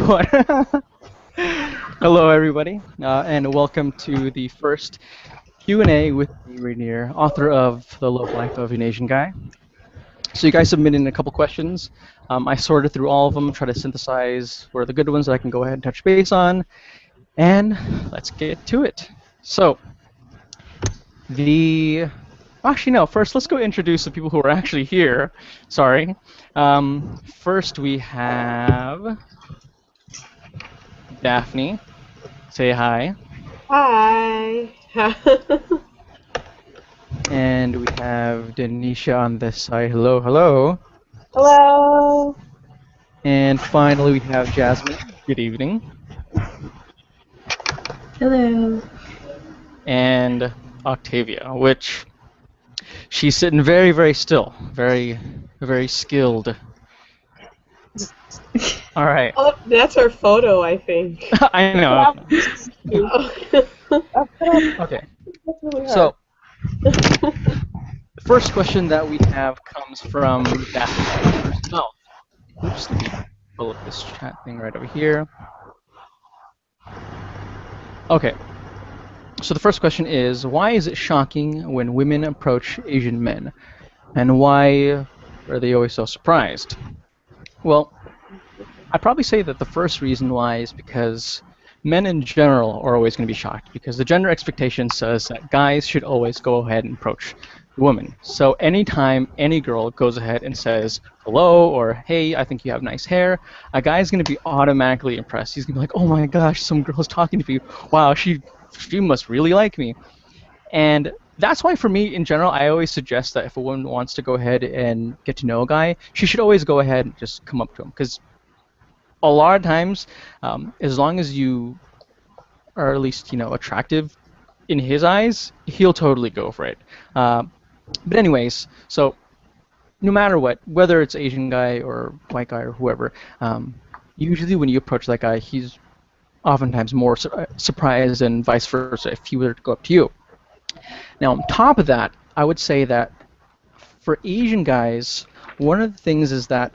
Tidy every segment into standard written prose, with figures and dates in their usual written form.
What? Hello, everybody, and welcome to the first Q&A with me, Ranier, author of The Love Life of an Asian Guy. So you guys submitted in a couple questions. I sorted through all of them, try to synthesize what are the good ones that I can go ahead and touch base on, and let's get to it. So, the actually no, first let's go introduce the people who are actually here. Sorry. First we have Daphne. Say hi. Hi. And we have Denisha on this side. Hello, hello. Hello. And finally, we have Jasmine. Good evening. Hello. And Octavia, which she's sitting very, very still, very, very skilled. All right. Oh, that's her photo, I think. I know. Okay. So, the first question that we have comes from Daphne herself. Oops, let me pull up this chat thing right over here. Okay. So the first question is, why is it shocking when women approach Asian men? And why are they always so surprised? Well, I'd probably say that the first reason why is because men in general are always going to be shocked, because the gender expectation says that guys should always go ahead and approach the woman. So anytime any girl goes ahead and says hello or hey, I think you have nice hair, a guy's going to be automatically impressed. He's going to be like, oh my gosh, some girl's talking to me. Wow, she must really like me. And that's why for me in general, I always suggest that if a woman wants to go ahead and get to know a guy, she should always go ahead and just come up to him, because a lot of times, as long as you are at least attractive in his eyes, he'll totally go for it. But anyways, so no matter what, whether it's Asian guy or white guy or whoever, usually when you approach that guy, he's oftentimes more surprised and vice versa if he were to go up to you. Now, on top of that, I would say that for Asian guys, one of the things is that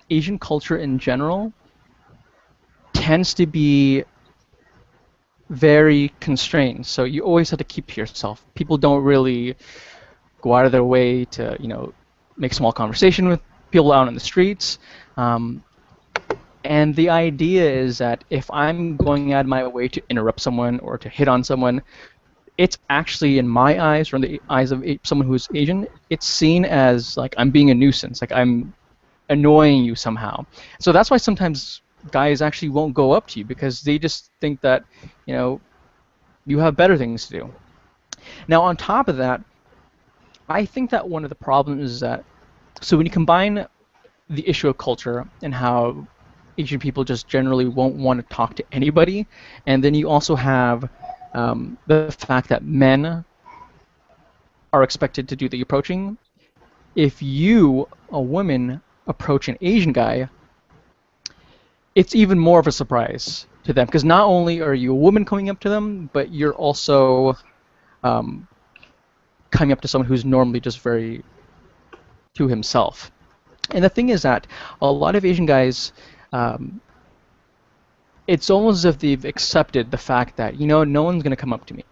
Asian culture in general tends to be very constrained. So you always have to keep to yourself. People don't really go out of their way to, make small conversation with people out on the streets. And the idea is that if I'm going out of my way to interrupt someone or to hit on someone, it's actually, in my eyes, or in the eyes of someone who's Asian, it's seen as like I'm being a nuisance, like I'm annoying you somehow. So that's why sometimes guys actually won't go up to you, because they just think that, you have better things to do. Now, on top of that, I think that one of the problems is that, so when you combine the issue of culture and how Asian people just generally won't want to talk to anybody, and then you also have the fact that men are expected to do the approaching. If you, a woman, approach an Asian guy, it's even more of a surprise to them, because not only are you a woman coming up to them, but you're also coming up to someone who's normally just very to himself. And the thing is that a lot of Asian guys, it's almost as if they've accepted the fact that, no one's going to come up to me.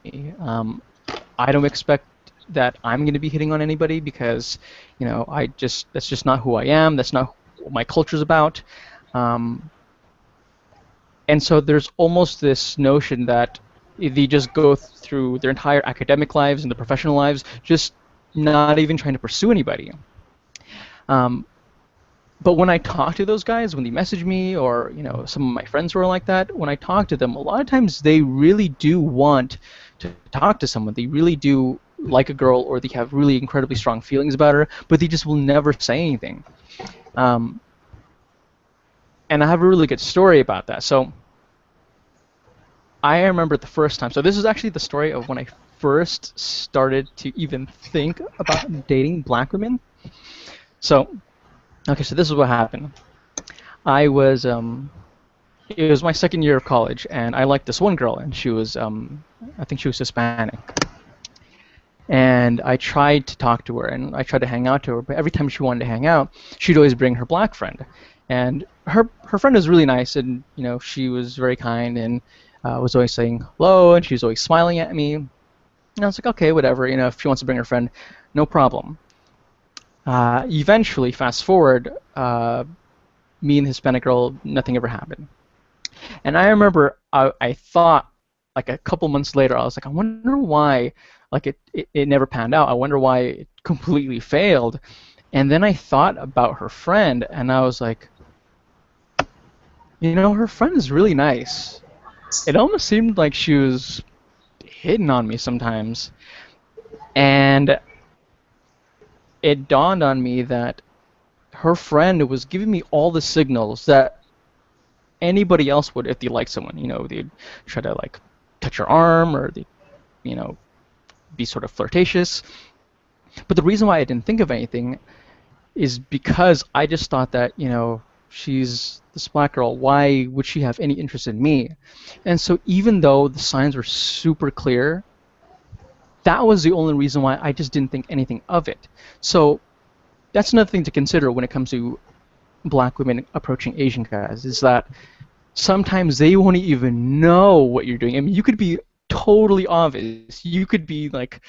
I don't expect that I'm going to be hitting on anybody, because, that's just not who I am. That's not what my culture's about. And so there's almost this notion that they just go through their entire academic lives and their professional lives just not even trying to pursue anybody. But when I talk to those guys, when they message me, or some of my friends who are like that, when I talk to them, a lot of times they really do want to talk to someone. They really do like a girl, or they have really incredibly strong feelings about her, but they just will never say anything. And I have a really good story about that. So I remember the first time. So this is actually the story of when I first started to even think about dating black women. So, okay, so this is what happened. It was my second year of college, and I liked this one girl, and she was, I think she was Hispanic. And I tried to talk to her, and I tried to hang out to her, but every time she wanted to hang out, she'd always bring her black friend. And her friend was really nice, and she was very kind and was always saying hello, and she was always smiling at me. And I was like, okay, whatever. If she wants to bring her friend, no problem. Eventually, fast forward, me and the Hispanic girl, nothing ever happened. And I remember I thought, like a couple months later, I was like, I wonder why, like it never panned out. I wonder why it completely failed. And then I thought about her friend, and I was like, her friend is really nice. It almost seemed like she was hitting on me sometimes. And it dawned on me that her friend was giving me all the signals that anybody else would if they like someone. They'd try to like touch your arm, or they, you know, be sort of flirtatious. But the reason why I didn't think of anything is because I just thought that, she's this black girl. Why would she have any interest in me? And so even though the signs were super clear, that was the only reason why I just didn't think anything of it. So that's another thing to consider when it comes to black women approaching Asian guys, is that sometimes they won't even know what you're doing. I mean, you could be totally obvious. You could be like,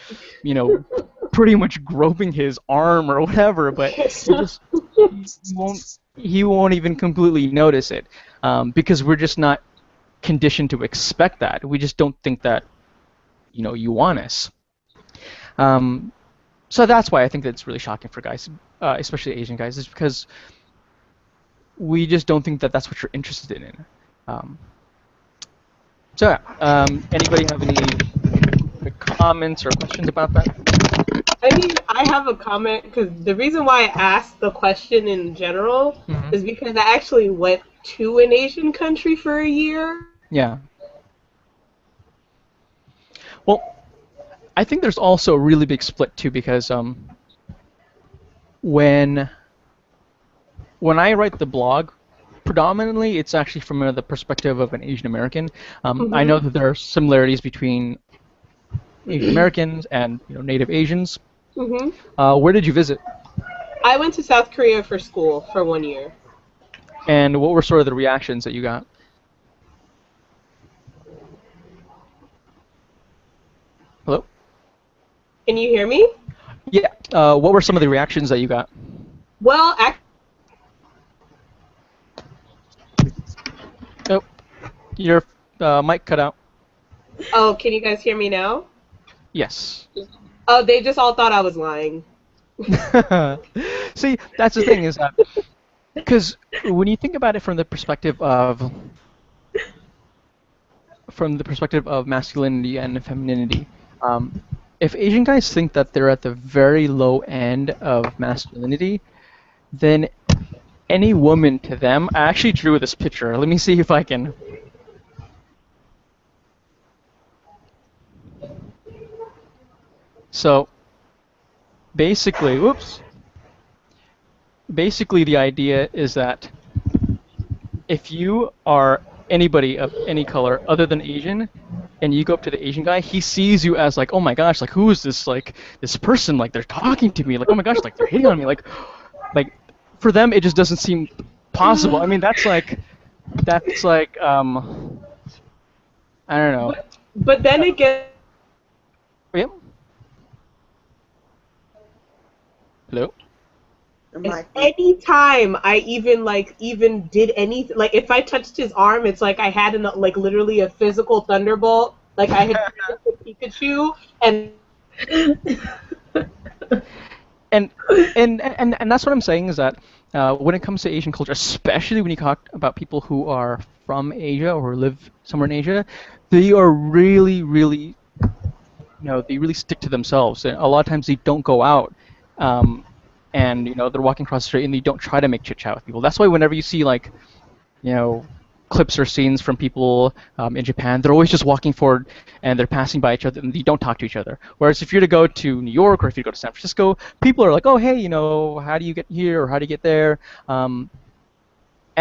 pretty much groping his arm or whatever, but it just he won't even completely notice it, because we're just not conditioned to expect that. We just don't think that you want us. Um, so that's why I think that's really shocking for guys, especially Asian guys, is because we just don't think that that's what you're interested in. Um, so yeah, anybody have any comments or questions about that? I mean, I have a comment because the reason why I asked the question in general Hmm. is because I actually went to an Asian country for a year. Yeah. Well, I think there's also a really big split too, because when when I write the blog, predominantly it's actually from the perspective of an Asian American. I know Hmm. that there are similarities between Asian Americans and Native Asians. Hmm. Where did you visit, I went to South Korea for school for 1 year. and what were sort of the reactions that you got? Hello? Can you hear me? Yeah. What were some of the reactions that you got? Well, Oh, your mic cut out. oh, can you guys hear me now? Yes. Oh, they just all thought I was lying. See, that's the thing, is that because when you think about it from the perspective of masculinity and femininity, um, if Asian guys think that they're at the very low end of masculinity, then any woman to them, I actually drew this picture. Let me see if I can. So basically, whoops. Basically, the idea is that if you are anybody of any color other than Asian, and you go up to the Asian guy, he sees you as like, oh my gosh, like who is this, like this person, like they're talking to me, like oh my gosh, like they're hitting on me, like for them it just doesn't seem possible. I mean, that's like I don't know. But then again, Yep. Hello. any time I even did anything, like if I touched his arm, it's like I had like literally a physical thunderbolt. Like I had Pikachu, and and and that's what I'm saying, is that when it comes to Asian culture, especially when you talk about people who are from Asia or who live somewhere in Asia, they are really, really, they really stick to themselves. And a lot of times they don't go out, um, and they're walking across the street and they don't try to make chit chat with people. That's why whenever you see like you know, clips or scenes from people in Japan, they're always just walking forward and they're passing by each other and they don't talk to each other. Whereas if you're to go to New York or if you go to San Francisco, people are like, oh, hey, how do you get here or how do you get there? And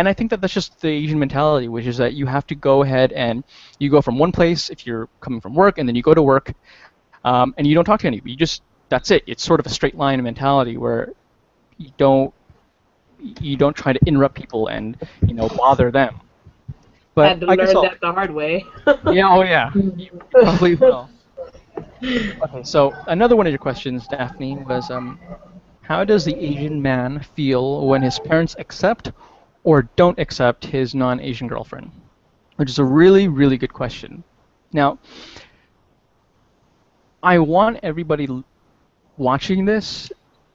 I think that that's just the Asian mentality, which is that you have to go ahead and you go from one place if you're coming from work, and then you go to work, and you don't talk to anybody. That's it. It's sort of a straight line mentality where you don't you don't try to interrupt people and bother them. But Had to I guess learn I'll that the hard way. yeah, oh yeah, you probably will. Okay, so another one of your questions, Daphne, was how does the Asian man feel when his parents accept or don't accept his non-Asian girlfriend? Which is a really, really good question. Now, I want everybody watching this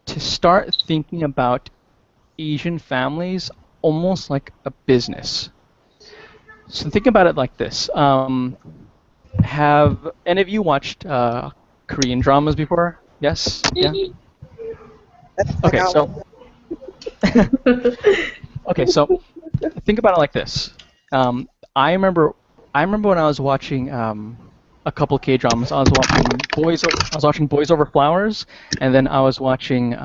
to start thinking about Asian families almost like a business. So think about it like this. Have any of you watched Korean dramas before? Yes? Yeah? Okay, so okay, so think about it like this. Um, I remember, I remember when I was watching a couple K dramas. I was watching Boys Over Flowers, and then I was watching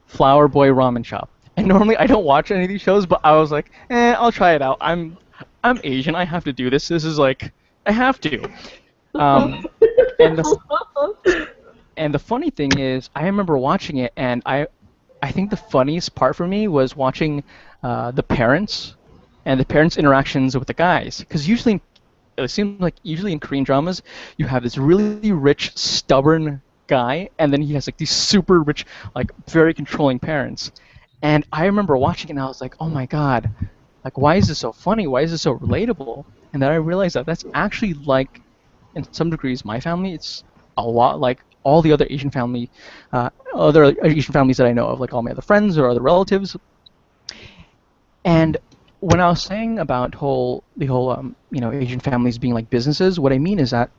Flower Boy Ramen Shop. And normally I don't watch any of these shows, but I was like, I'll try it out. I'm Asian. I have to do this. This is like I have to. Um, and the and the funny thing is, I remember watching it, and I think the funniest part for me was watching the parents and the parents' interactions with the guys. Because usually, it seems like usually in Korean dramas, you have this really rich, stubborn guy, and then he has like these super rich, like very controlling parents. And I remember watching it, and I was like, oh my god, like why is this so funny? Why is this so relatable? And then I realized that that's actually like, in some degrees, my family. It's a lot like all the other Asian families that I know of, like all my other friends or other relatives. And when I was saying about the whole Asian families being like businesses, what I mean is that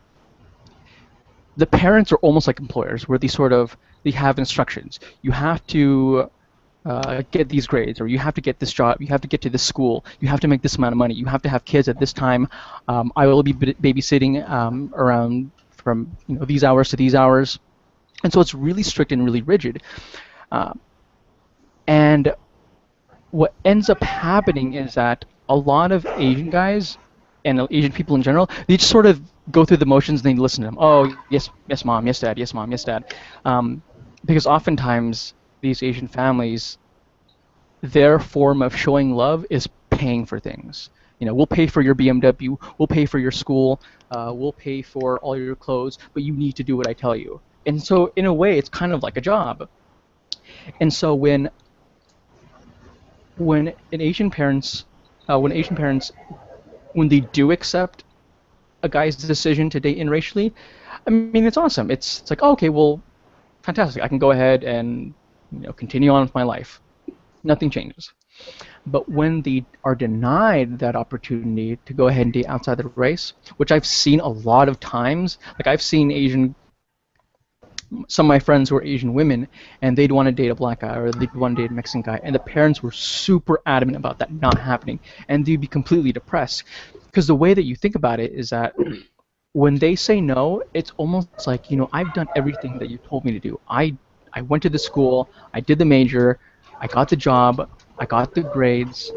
the parents are almost like employers, where they have instructions. You have to get these grades, or you have to get this job, you have to get to this school, you have to make this amount of money, you have to have kids at this time. I will be babysitting around from these hours to these hours, and so it's really strict and really rigid. Uh, and what ends up happening is that a lot of Asian guys and Asian people in general, they just sort of go through the motions and they listen to them. Oh, yes, yes, mom, yes, dad, yes, mom, yes, dad. Because oftentimes these Asian families, their form of showing love is paying for things. We'll pay for your BMW, we'll pay for your school, we'll pay for all your clothes, but you need to do what I tell you. And so, in a way, it's kind of like a job. And so when an Asian parents, when Asian parents, when they do accept a guy's decision to date interracially, I mean, it's awesome. It's like, oh, okay, well, fantastic. I can go ahead and continue on with my life. Nothing changes. But when they are denied that opportunity to go ahead and date outside the race, which I've seen a lot of times, like I've seen some of my friends who are Asian women, and they'd want to date a black guy or they'd want to date a Mexican guy, and the parents were super adamant about that not happening, and they'd be completely depressed. Because the way that you think about it is that when they say no, it's almost like, I've done everything that you told me to do. I went to the school, I did the major, I got the job, I got the grades,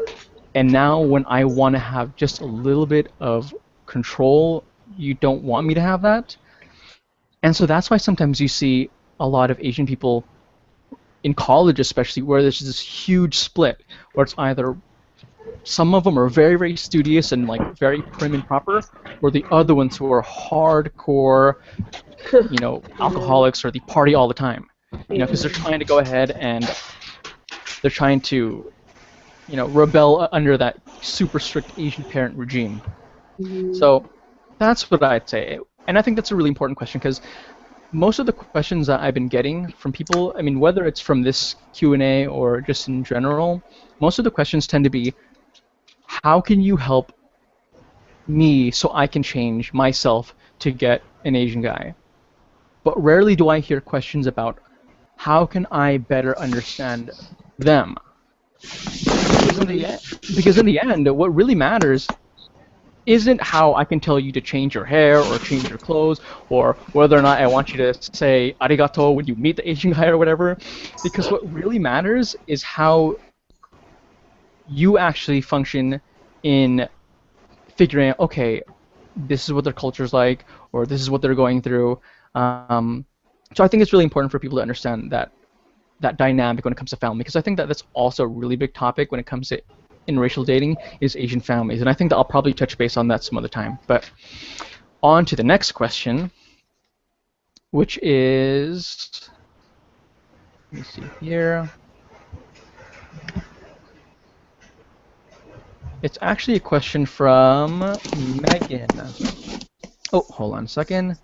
and now when I want to have just a little bit of control, you don't want me to have that. And so that's why sometimes you see a lot of Asian people in college, especially, where there's this huge split, where it's either some of them are very, very studious and like very prim and proper, or the other ones who are hardcore, alcoholics, or they party all the time, because they're trying to go ahead and they're trying to, rebel under that super strict Asian parent regime. So that's what I'd say. And I think that's a really important question because most of the questions that I've been getting from people, I mean, whether it's from this Q&A or just in general, most of the questions tend to be, how can you help me so I can change myself to get an Asian guy? But rarely do I hear questions about, how can I better understand them? Because in the end, what really matters isn't how I can tell you to change your hair or change your clothes or whether or not I want you to say arigato when you meet the Asian guy or whatever. Because what really matters is how you actually function in figuring out, okay, this is what their culture's like, or this is what they're going through. So I think it's really important for people to understand that that dynamic when it comes to family, because I think that that's also a really big topic when it comes to interracial dating is Asian families, and I think that I'll probably touch base on that some other time. But on to the next question, which is, let me see here. It's actually a question from Megan. Oh, hold on a second.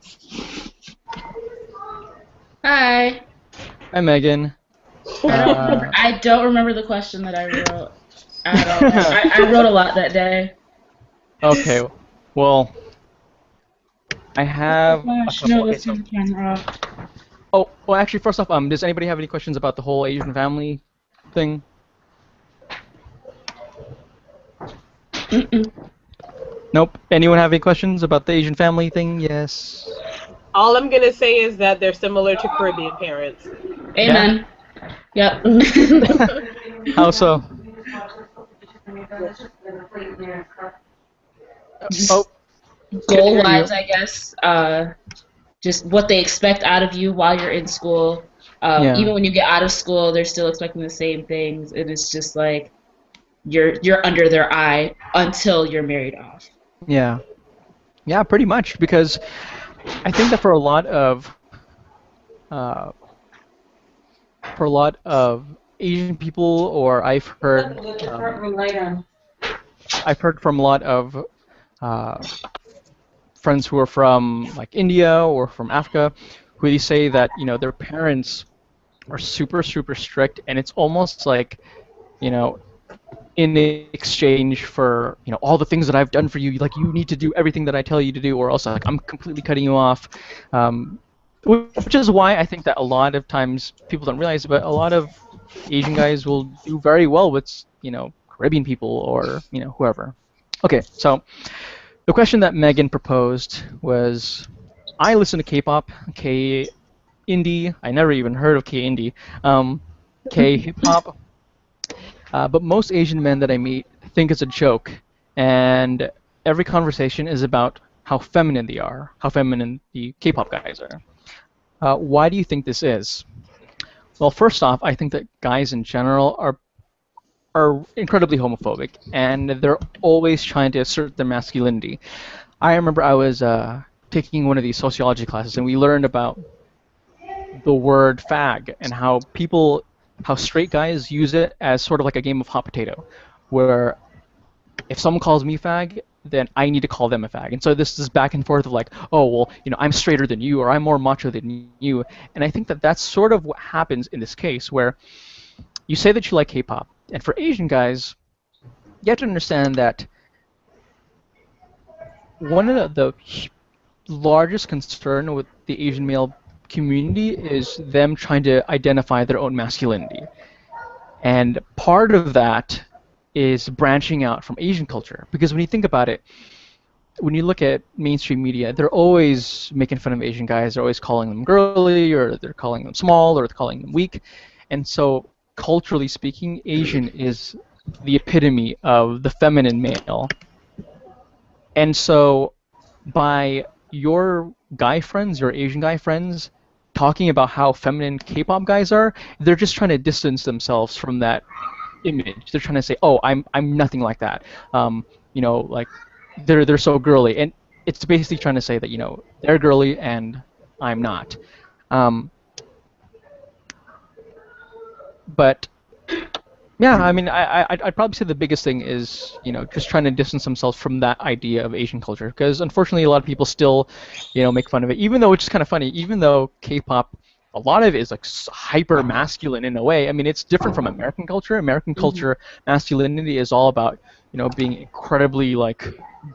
Hi. Hi, Megan. I don't remember the question that I wrote at all. I wrote a lot that day. Okay, well, I Oh have a gosh, couple. no, Okay, let's so turn the camera off. oh, well, actually, first off, does anybody have any questions about the whole Asian family thing? Mm-mm. Nope. Anyone have any questions about the Asian family thing? Yes. All I'm gonna say is that they're similar to Caribbean parents. Yeah. Amen. Yep. How so? Oh, Just couldn't goal hear you. wise, I guess. Just what they expect out of you while you're in school. Yeah. Even when you get out of school, they're still expecting the same things. It is just like you're under their eye until you're married off. Yeah. Yeah, pretty much, because I think that uh, for a lot of Asian people, or I've heard from a lot of uh, friends who are from like India or from Africa, who they say that their parents are super super strict, and it's almost like you know in exchange for all the things that I've done for you, like you need to do everything that I tell you to do, or else like I'm completely cutting you off. Um, which is why I think that a lot of times people don't realize, but a lot of Asian guys will do very well with Caribbean people or whoever. Okay, so the question that Megan proposed was, I listen to K-pop, K-indie. I never even heard of K-indie. K-hip-hop. But most Asian men that I meet think it's a joke, and every conversation is about how feminine they are, how feminine the K-pop guys are. Why do you think this is? Well, first off, I think that guys in general are incredibly homophobic, and they're always trying to assert their masculinity. I remember I was taking one of these sociology classes, and we learned about the word fag and how straight guys use it as sort of like a game of hot potato, where if someone calls me fag, then I need to call them a fag. And so this is back and forth of like, oh, well, I'm straighter than you, or I'm more macho than you. And I think that that's sort of what happens in this case, where you say that you like K-pop, and for Asian guys, you have to understand that one of the largest concern with the Asian male community is them trying to identify their own masculinity. And part of that is branching out from Asian culture. Because when you think about it, when you look at mainstream media, they're always making fun of Asian guys. They're always calling them girly, or they're calling them small, or they're calling them weak. And so, culturally speaking, Asian is the epitome of the feminine male. And so, by your guy friends, your Asian guy friends, talking about how feminine K-pop guys are, they're just trying to distance themselves from that image. They're trying to say, "Oh, I'm nothing like that." Like they're so girly, and it's basically trying to say that they're girly and I'm not. Um, but yeah, I mean, I'd probably say the biggest thing is just trying to distance themselves from that idea of Asian culture, because unfortunately a lot of people still make fun of it, even though it's just kind of funny. Even though K-pop, a lot of it is like hyper masculine in a way. I mean, it's different from American culture. American culture masculinity is all about being incredibly like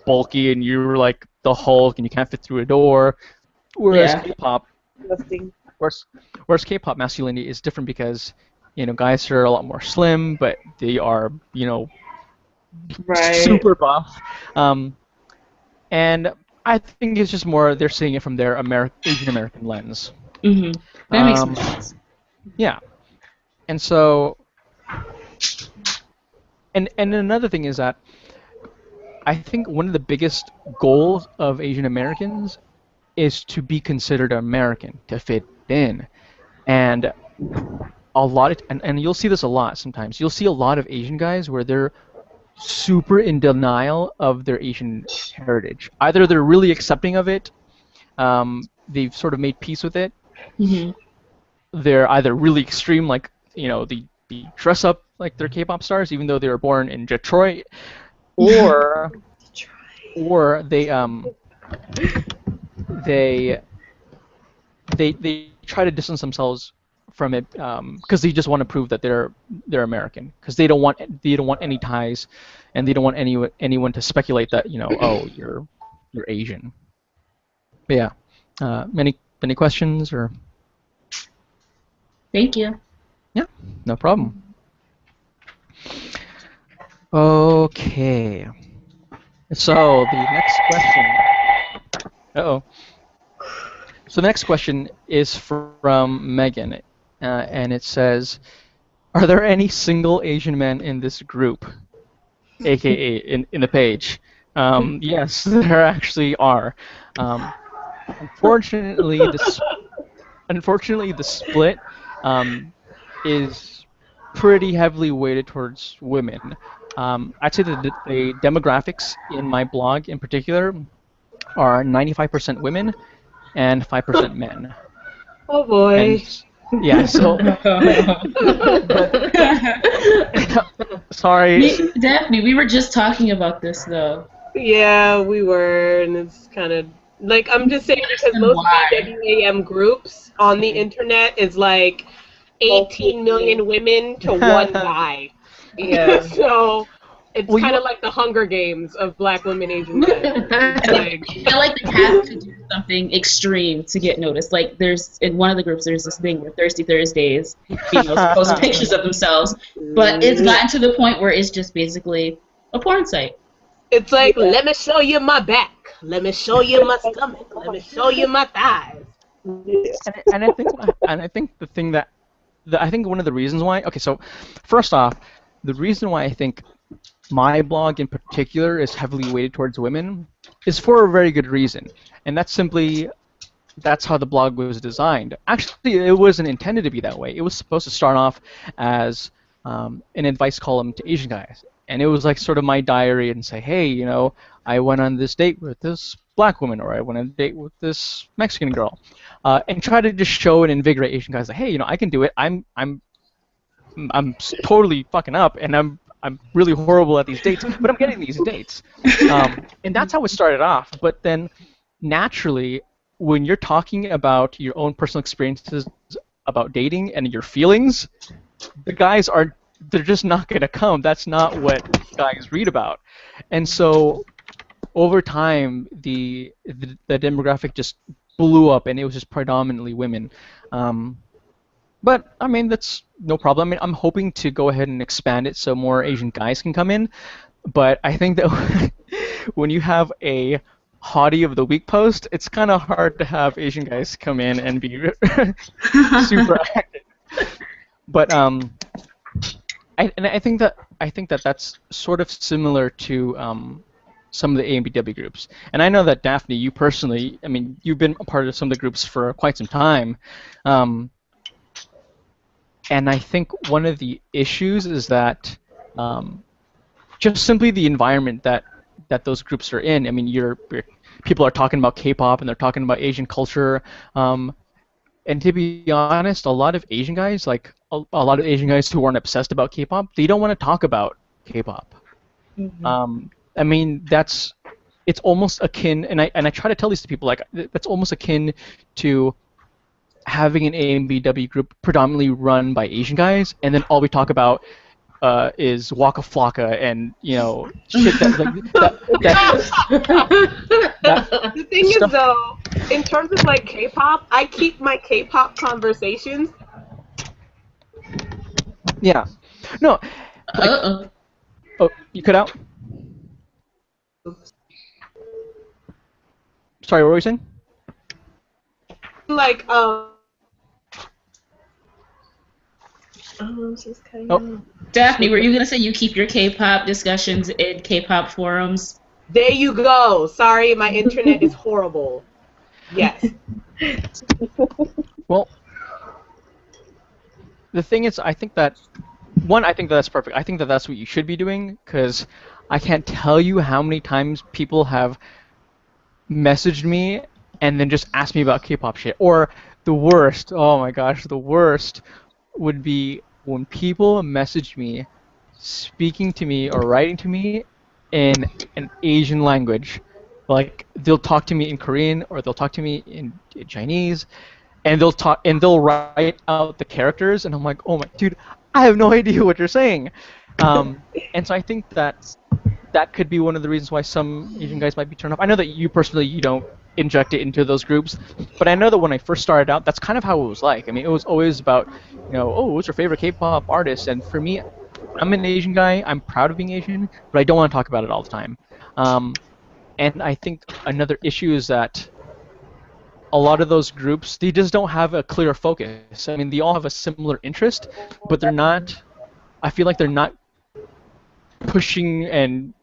bulky, and you're like the Hulk and you can't fit through a door. Whereas Yeah. K-pop, Lifting. whereas, whereas K-pop masculinity is different because guys are a lot more slim, but they are Right. super buff. Um, and I think it's just more they're seeing it from their Asian American lens. That makes Um, sense. yeah, and so and another thing is that I think one of the biggest goals of Asian Americans is to be considered American, to fit in. And a lot of, and you'll see this a lot sometimes. You'll see a lot of Asian guys where they're super in denial of their Asian heritage. Either they're really accepting of it, they've sort of made peace with it. Mm-hmm. They're either really extreme, like the dress up like they're K-pop stars, even though they were born in Detroit, or they they try to distance themselves from it because they just want to prove that they're American because they don't want any ties, and they don't want anyone to speculate that oh you're Asian. But yeah, many questions or Thank you. yeah, no problem. Okay, so the next question. Uh-oh. So the next question is from Megan, and it says, "Are there any single Asian men in this group, aka in the page?" Yes, there actually are. Um, unfortunately, the split is pretty heavily weighted towards women. I'd say that the demographics in my blog, in particular, are 95% women and 5% men. Oh boy. And yeah, so sorry. Daphne, we were just talking about this though. Yeah, we were, and it's kind of like I'm just saying because And most why? BWAM groups on the internet is like 18 million women to one guy. Yeah. So it's Well, kind of like the Hunger Games of Black women, Asian men. It's like, I feel like they have to do something extreme to get noticed. Like there's in one of the groups there's this thing where Thirsty Thursdays females post pictures of themselves, but it's gotten to the point where it's just basically a porn site. it's like, let me show you my back. Let me show you my stomach. Let me show you my thighs. and I think the thing that I think one of the reasons why. Okay, so first off, the reason why I think my blog in particular is heavily weighted towards women is for a very good reason, and that's how the blog was designed. Actually, it wasn't intended to be that way. It was supposed to start off as an advice column to Asian guys, and it was like sort of my diary and say, hey, I went on this date with this black woman, or I went on a date with this Mexican girl, and try to just show and invigorate Asian guys like, hey, I can do it. I'm totally fucking up, and I'm really horrible at these dates, but I'm getting these dates. And that's how it started off. But then, naturally, when you're talking about your own personal experiences about dating and your feelings, the guys they're just not going to come. That's not what guys read about. And so, over time, the demographic just blew up, and it was just predominantly women. But I mean, that's no problem. I mean, I'm hoping to go ahead and expand it so more Asian guys can come in. But I think that when you have a Hottie of the Week post, it's kind of hard to have Asian guys come in and be super active. But I think that that's sort of similar to some of the AMBW groups. And I know that Daphne, you personally, I mean, you've been a part of some of the groups for quite some time. And I think one of the issues is that just simply the environment that those groups are in. I mean, people are talking about K-pop and they're talking about Asian culture. And to be honest, a lot of Asian guys, like a lot of Asian guys who aren't obsessed about K-pop, they don't want to talk about K-pop. Mm-hmm. I mean, it's almost akin, and I try to tell these to people, like, that's almost akin to having an AMBW group predominantly run by Asian guys, and then all we talk about is Waka Flocka and shit that The thing stuff. is, though, in terms of like K-pop, I keep my K-pop conversations. Yeah, no, like, oh, you cut out. Sorry, what were you saying? Like, Daphne, were you gonna say you keep your K-pop discussions in K-pop forums? there you go. Sorry, my internet is horrible. Yes. Well, The thing is, I think that one, I think that that's perfect. I think that that's what you should be doing because I can't tell you how many times people have messaged me and then just asked me about K-pop shit. Or the worst, oh my gosh, the worst would be when people message me speaking to me or writing to me in an Asian language. Like they'll talk to me in Korean or they'll talk to me in Chinese and they'll write out the characters and I'm like, "Oh my dude, I have no idea what you're saying." And so I think that that could be one of the reasons why some Asian guys might be turned off. I know that you personally you don't inject it into those groups, but I know that when I first started out, that's kind of how it was like. I mean, it was always about, oh, what's your favorite K-pop artist? And for me, I'm an Asian guy. I'm proud of being Asian, but I don't want to talk about it all the time. And I think another issue is that a lot of those groups they just don't have a clear focus. I mean, they all have a similar interest, but they're not. I feel like they're not pushing and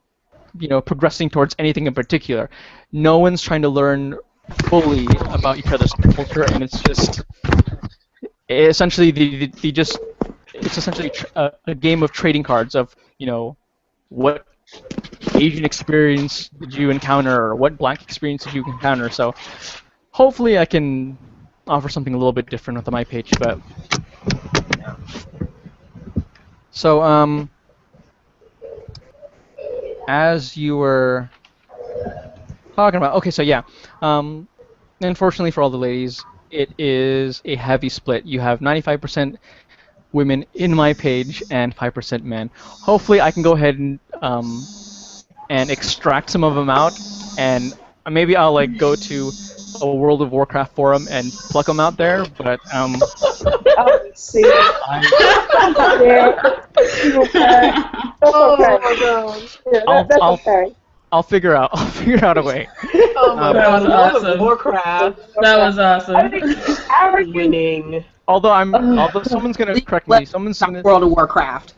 progressing towards anything in particular. No one's trying to learn fully about each other's culture, and it's just essentially the just it's essentially a game of trading cards of what Asian experience did you encounter or what black experience did you encounter. So hopefully I can offer something a little bit different with my page. But so as you were talking about, okay, so yeah, unfortunately for all the ladies, it is a heavy split. You have 95% women in my page and 5% men. Hopefully I can go ahead and extract some of them out, and maybe I'll like go to a World of Warcraft forum and pluck them out there. But Oh, see. Oh my god. Yeah, that's okay. I'll figure out a way. Oh my That was god, awesome. Warcraft. That was awesome. Average Winning. Although someone's gonna correct me, someone's gonna World of Warcraft.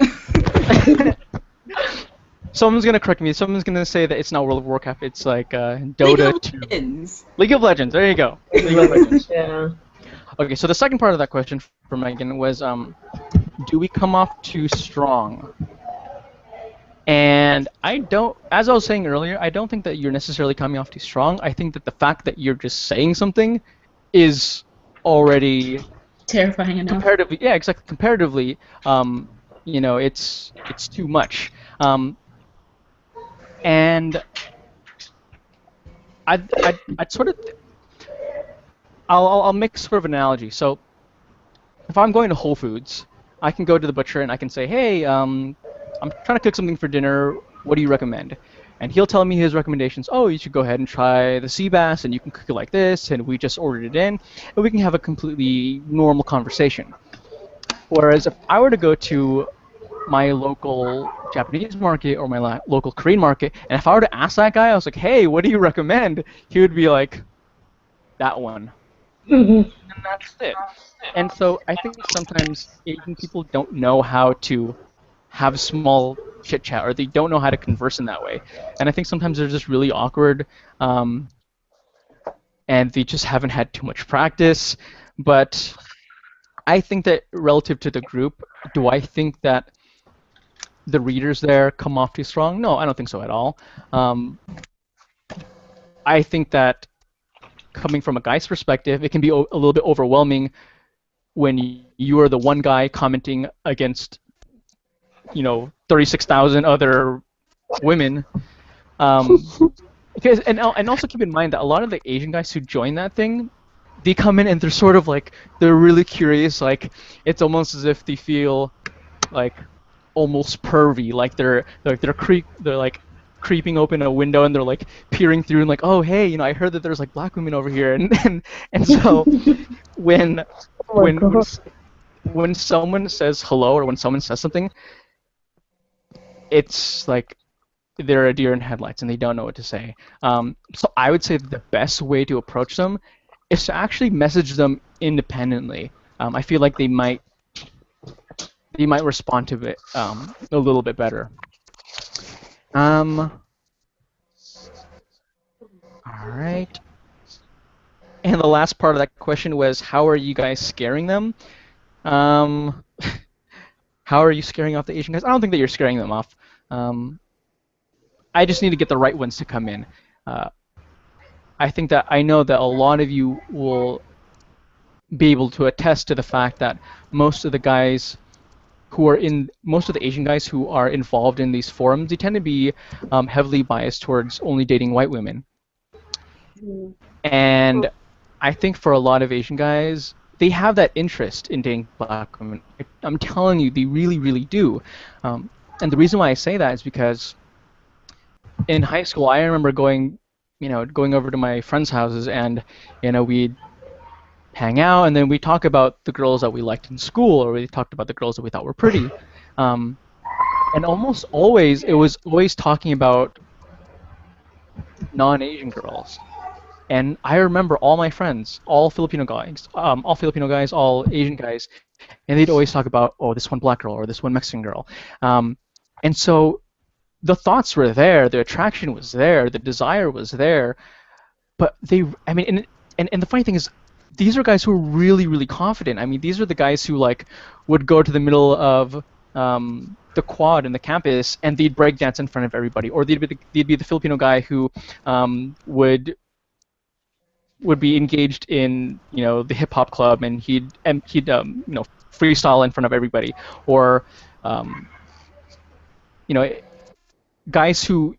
someone's gonna correct me. Someone's gonna say that it's not World of Warcraft. It's like League Dota of 2. Legends. League of Legends. There you go. League of Legends. Yeah. Okay, so the second part of that question for Megan was, do we come off too strong? And I don't, as I was saying earlier, I don't think that you're necessarily coming off too strong. I think that the fact that you're just saying something is already Terrifying enough. comparatively, yeah, exactly. Comparatively, it's too much. And I'd sort of, I'll make sort of an analogy. So if I'm going to Whole Foods, I can go to the butcher and I can say, hey, I'm trying to cook something for dinner. What do you recommend? And he'll tell me his recommendations. Oh, you should go ahead and try the sea bass, and you can cook it like this, and we just ordered it in, and we can have a completely normal conversation. Whereas if I were to go to my local Japanese market or my local Korean market, and if I were to ask that guy, I was like, hey, what do you recommend? He would be like, that one. And that's it. And so I think sometimes Asian people don't know how to have small chit chat, or they don't know how to converse in that way. And I think sometimes they're just really awkward, and they just haven't had too much practice. But I think that relative to the group, do I think that the readers there come off too strong? No, I don't think so at all. I think that coming from a guy's perspective, it can be a little bit overwhelming when you are the one guy commenting against 36,000 other women. Because and also keep in mind that a lot of the Asian guys who join that thing, they come in and they're sort of like, they're really curious. Like it's almost as if they feel like almost pervy, like they're like creeping open a window and they're like peering through and like, oh hey, I heard that there's like black women over here, and so when someone says hello or when someone says something, it's like they're a deer in headlights and they don't know what to say. So I would say that the best way to approach them is to actually message them independently. I feel like they might respond to it a little bit better. All right. And the last part of that question was, how are you guys scaring them? Um, how are you scaring off the Asian guys? I don't think that you're scaring them off. Um, I just need to get the right ones to come in. Uh, I know that a lot of you will be able to attest to the fact that most of the Asian guys who are involved in these forums, they tend to be heavily biased towards only dating white women. And I think for a lot of Asian guys, they have that interest in dating black women. I'm telling you, they really, really do. And the reason why I say that is because in high school, I remember going over to my friends' houses, and we'd hang out, and then we talk about the girls that we liked in school, or we talked about the girls that we thought were pretty. Um, and almost always, it was always talking about non-Asian girls. And I remember all my friends, all Filipino guys, all Asian guys, and they'd always talk about, oh, this one black girl or this one Mexican girl. Um, and so the thoughts were there, the attraction was there, the desire was there, but I mean, and the funny thing is, these are guys who are really, really confident. I mean, these are the guys who would go to the middle of the quad in the campus and they'd break dance in front of everybody, or they'd be the Filipino guy who would be engaged in the hip hop club, and he'd freestyle in front of everybody, or um, you know guys who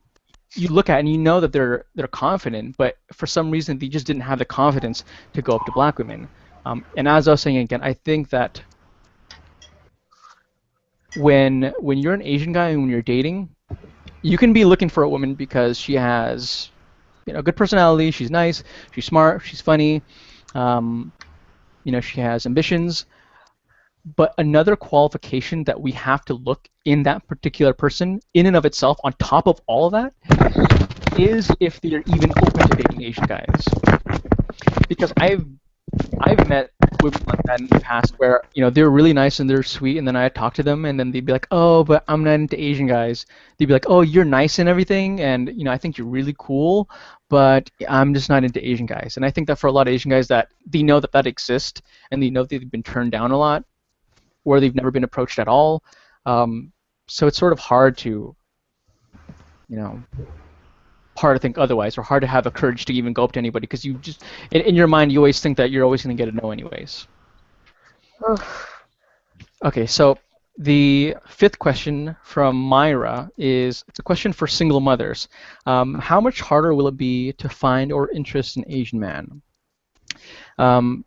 you look at and you know that they're confident, but for some reason they just didn't have the confidence to go up to black women. And as I was saying again, I think that when you're an Asian guy and when you're dating, you can be looking for a woman because she has good personality, she's nice, she's smart, she's funny, um, she has ambitions. But another qualification that we have to look in that particular person, in and of itself, on top of all of that, is if they're even open to dating Asian guys. Because I've met women like that in the past where they're really nice and they're sweet, and then I talk to them and then they'd be like, oh, but I'm not into Asian guys. They'd be like, oh, you're nice and everything, and I think you're really cool, but I'm just not into Asian guys. And I think that for a lot of Asian guys, that they know that exists, and they know that they've been turned down a lot, or they've never been approached at all. So it's sort of hard to think otherwise, or hard to have the courage to even go up to anybody, because you just, in your mind, you always think that you're always going to get a no anyways. Okay, so the fifth question from Myra it's a question for single mothers. How much harder will it be to find or interest an Asian man? And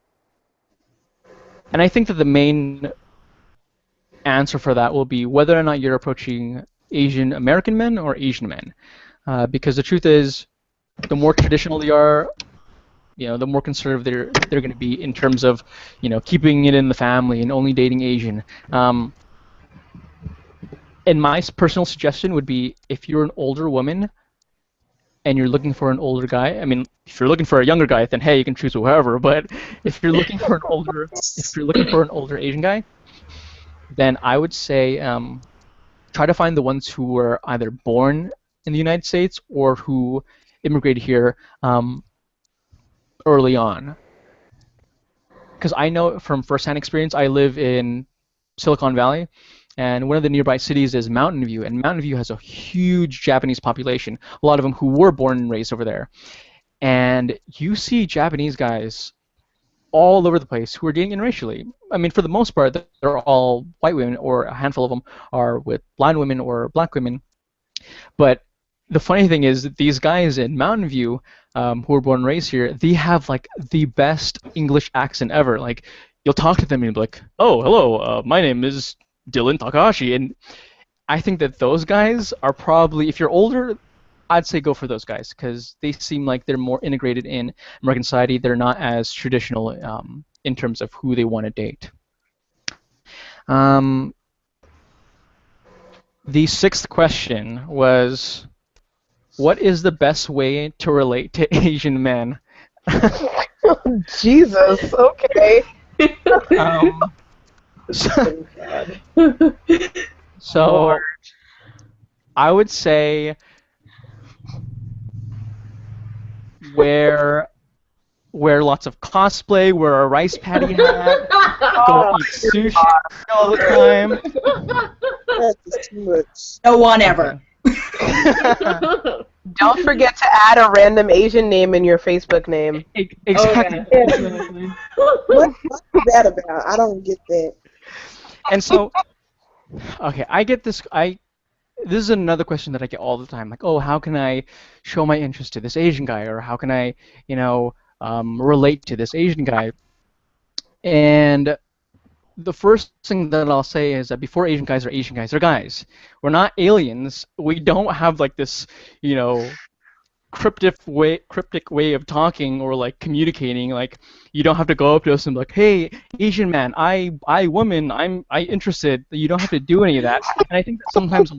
I think that the main answer for that will be whether or not you're approaching Asian American men or Asian men. Because the truth is, the more traditional they are, the more conservative they're going to be in terms of, keeping it in the family and only dating Asian. And my personal suggestion would be, if you're an older woman and you're looking for an older guy, I mean, if you're looking for a younger guy, then hey, you can choose whoever. But if you're looking for an older Asian guy, then I would say try to find the ones who were either born in the United States or who immigrated here early on. Because I know from firsthand experience, I live in Silicon Valley, and one of the nearby cities is Mountain View, and Mountain View has a huge Japanese population, a lot of them who were born and raised over there. And you see Japanese guys all over the place who are dating interracially. I mean, for the most part, they're all white women, or a handful of them are with blonde women or black women. But the funny thing is that these guys in Mountain View, who were born and raised here, they have like the best English accent ever. Like, you'll talk to them and you'll be like, "Oh, hello, my name is Dylan Takahashi," and I think that those guys are probably, if you're older, I'd say go for those guys, because they seem like they're more integrated in American society. They're not as traditional in terms of who they want to date. The sixth question was, what is the best way to relate to Asian men? Jesus, okay. So I would say where wear lots of cosplay, wear a rice patty hat, go eat sushi all the time. That's too much. No one ever. Don't forget to add a random Asian name in your Facebook name. Exactly. What's that about? I don't get that. And so, okay, I get this. This is another question that I get all the time. Like, oh, how can I show my interest to this Asian guy, or how can I, relate to this Asian guy? And the first thing that I'll say is that before Asian guys are Asian guys, they're guys. We're not aliens. We don't have like this, cryptic way of talking or like communicating. Like, you don't have to go up to us and be like, hey, Asian man, I woman, I interested. You don't have to do any of that. And I think that sometimes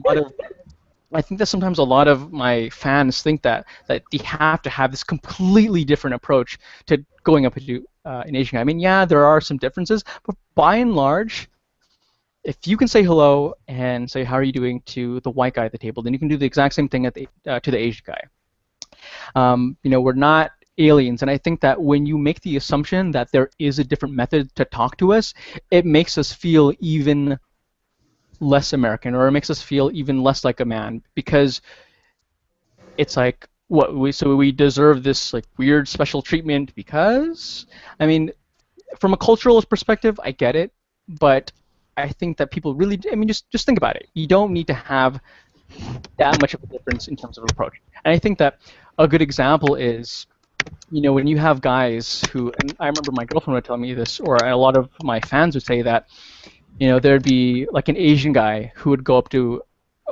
a lot of my fans think that they have to have this completely different approach to going up to an Asian guy. I mean, yeah, there are some differences, but by and large, if you can say hello and say how are you doing to the white guy at the table, then you can do the exact same thing to the Asian guy. We're not aliens, and I think that when you make the assumption that there is a different method to talk to us, it makes us feel even less American, or it makes us feel even less like a man, because it's like, we deserve this like weird special treatment because, I mean, from a cultural perspective, I get it, but I think that people really, I mean, just think about it. You don't need to have that much of a difference in terms of approach. And I think that a good example is, when you have guys who, and I remember my girlfriend would tell me this, or a lot of my fans would say that, there'd be like an Asian guy who would go up to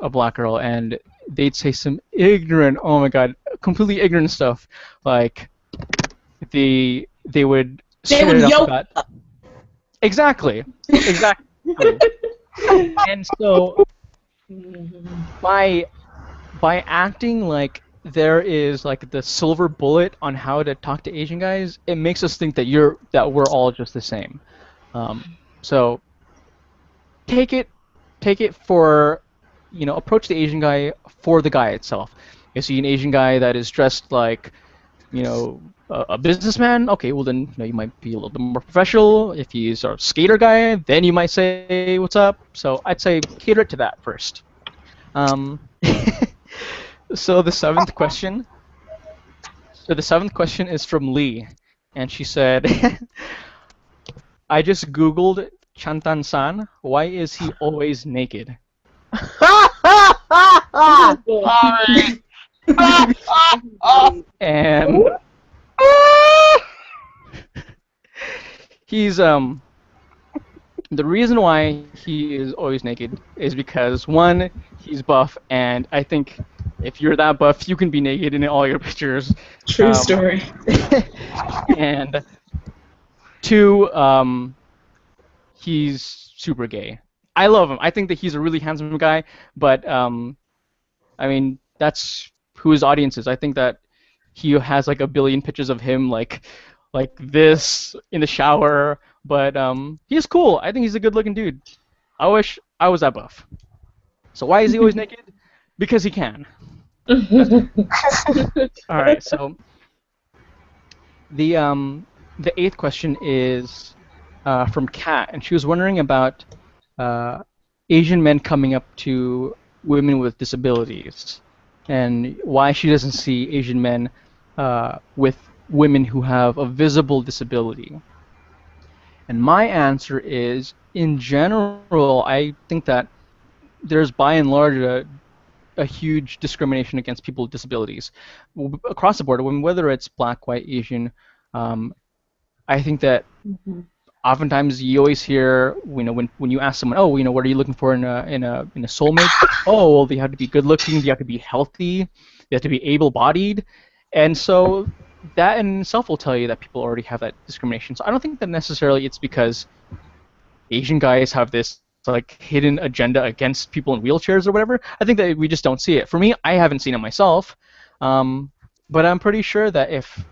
a black girl and they'd say some ignorant, oh my god, completely ignorant stuff, like they would yoke about, exactly. And so by acting like there is like the silver bullet on how to talk to Asian guys, it makes us think that we're all just the same. So take it for, approach the Asian guy for the guy itself. You see an Asian guy that is dressed like, a businessman, okay, well then, you might be a little bit more professional. If he's a skater guy, then you might say, what's up? So I'd say cater it to that first. So the seventh question is from Lee, and she said, I just Googled Chantan-san. Why is he always naked? And he's the reason why he is always naked is because, one, he's buff, and I think if you're that buff, you can be naked in all your pictures. True story. And two, he's super gay. I love him. I think that he's a really handsome guy, but I mean, that's who his audience is. I think that he has like a billion pictures of him like this in the shower, but he's cool. I think he's a good-looking dude. I wish I was that buff. So why is he always naked? Because he can. All right. So the eighth question is from Kat, and she was wondering about Asian men coming up to women with disabilities, and why she doesn't see Asian men with women who have a visible disability. And my answer is, in general, I think that there's by and large a huge discrimination against people with disabilities across the board, whether it's black, white, Asian. I think that oftentimes you always hear, when you ask someone, oh, what are you looking for in a soulmate? Oh, well, they have to be good looking, they have to be healthy, they have to be able-bodied, and so that in itself will tell you that people already have that discrimination. So I don't think that necessarily it's because Asian guys have this like hidden agenda against people in wheelchairs or whatever. I think that we just don't see it. For me, I haven't seen it myself, but I'm pretty sure that if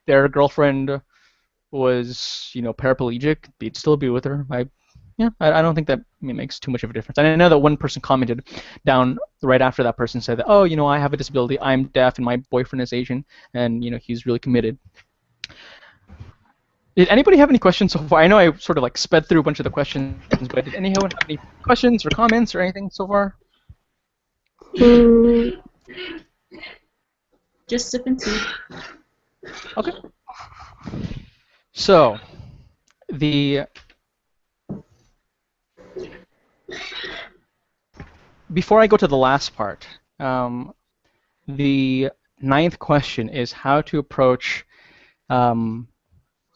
their girlfriend was paraplegic, they'd still be with her. Yeah, I don't think that makes too much of a difference. And I know that one person commented down right after that person said that, oh, I have a disability, I'm deaf, and my boyfriend is Asian, and he's really committed. Did anybody have any questions so far? I know I sort of like sped through a bunch of the questions, but did anyone have any questions or comments or anything so far? Just sipping tea. Okay. So, before I go to the last part, the 9th question is how to approach an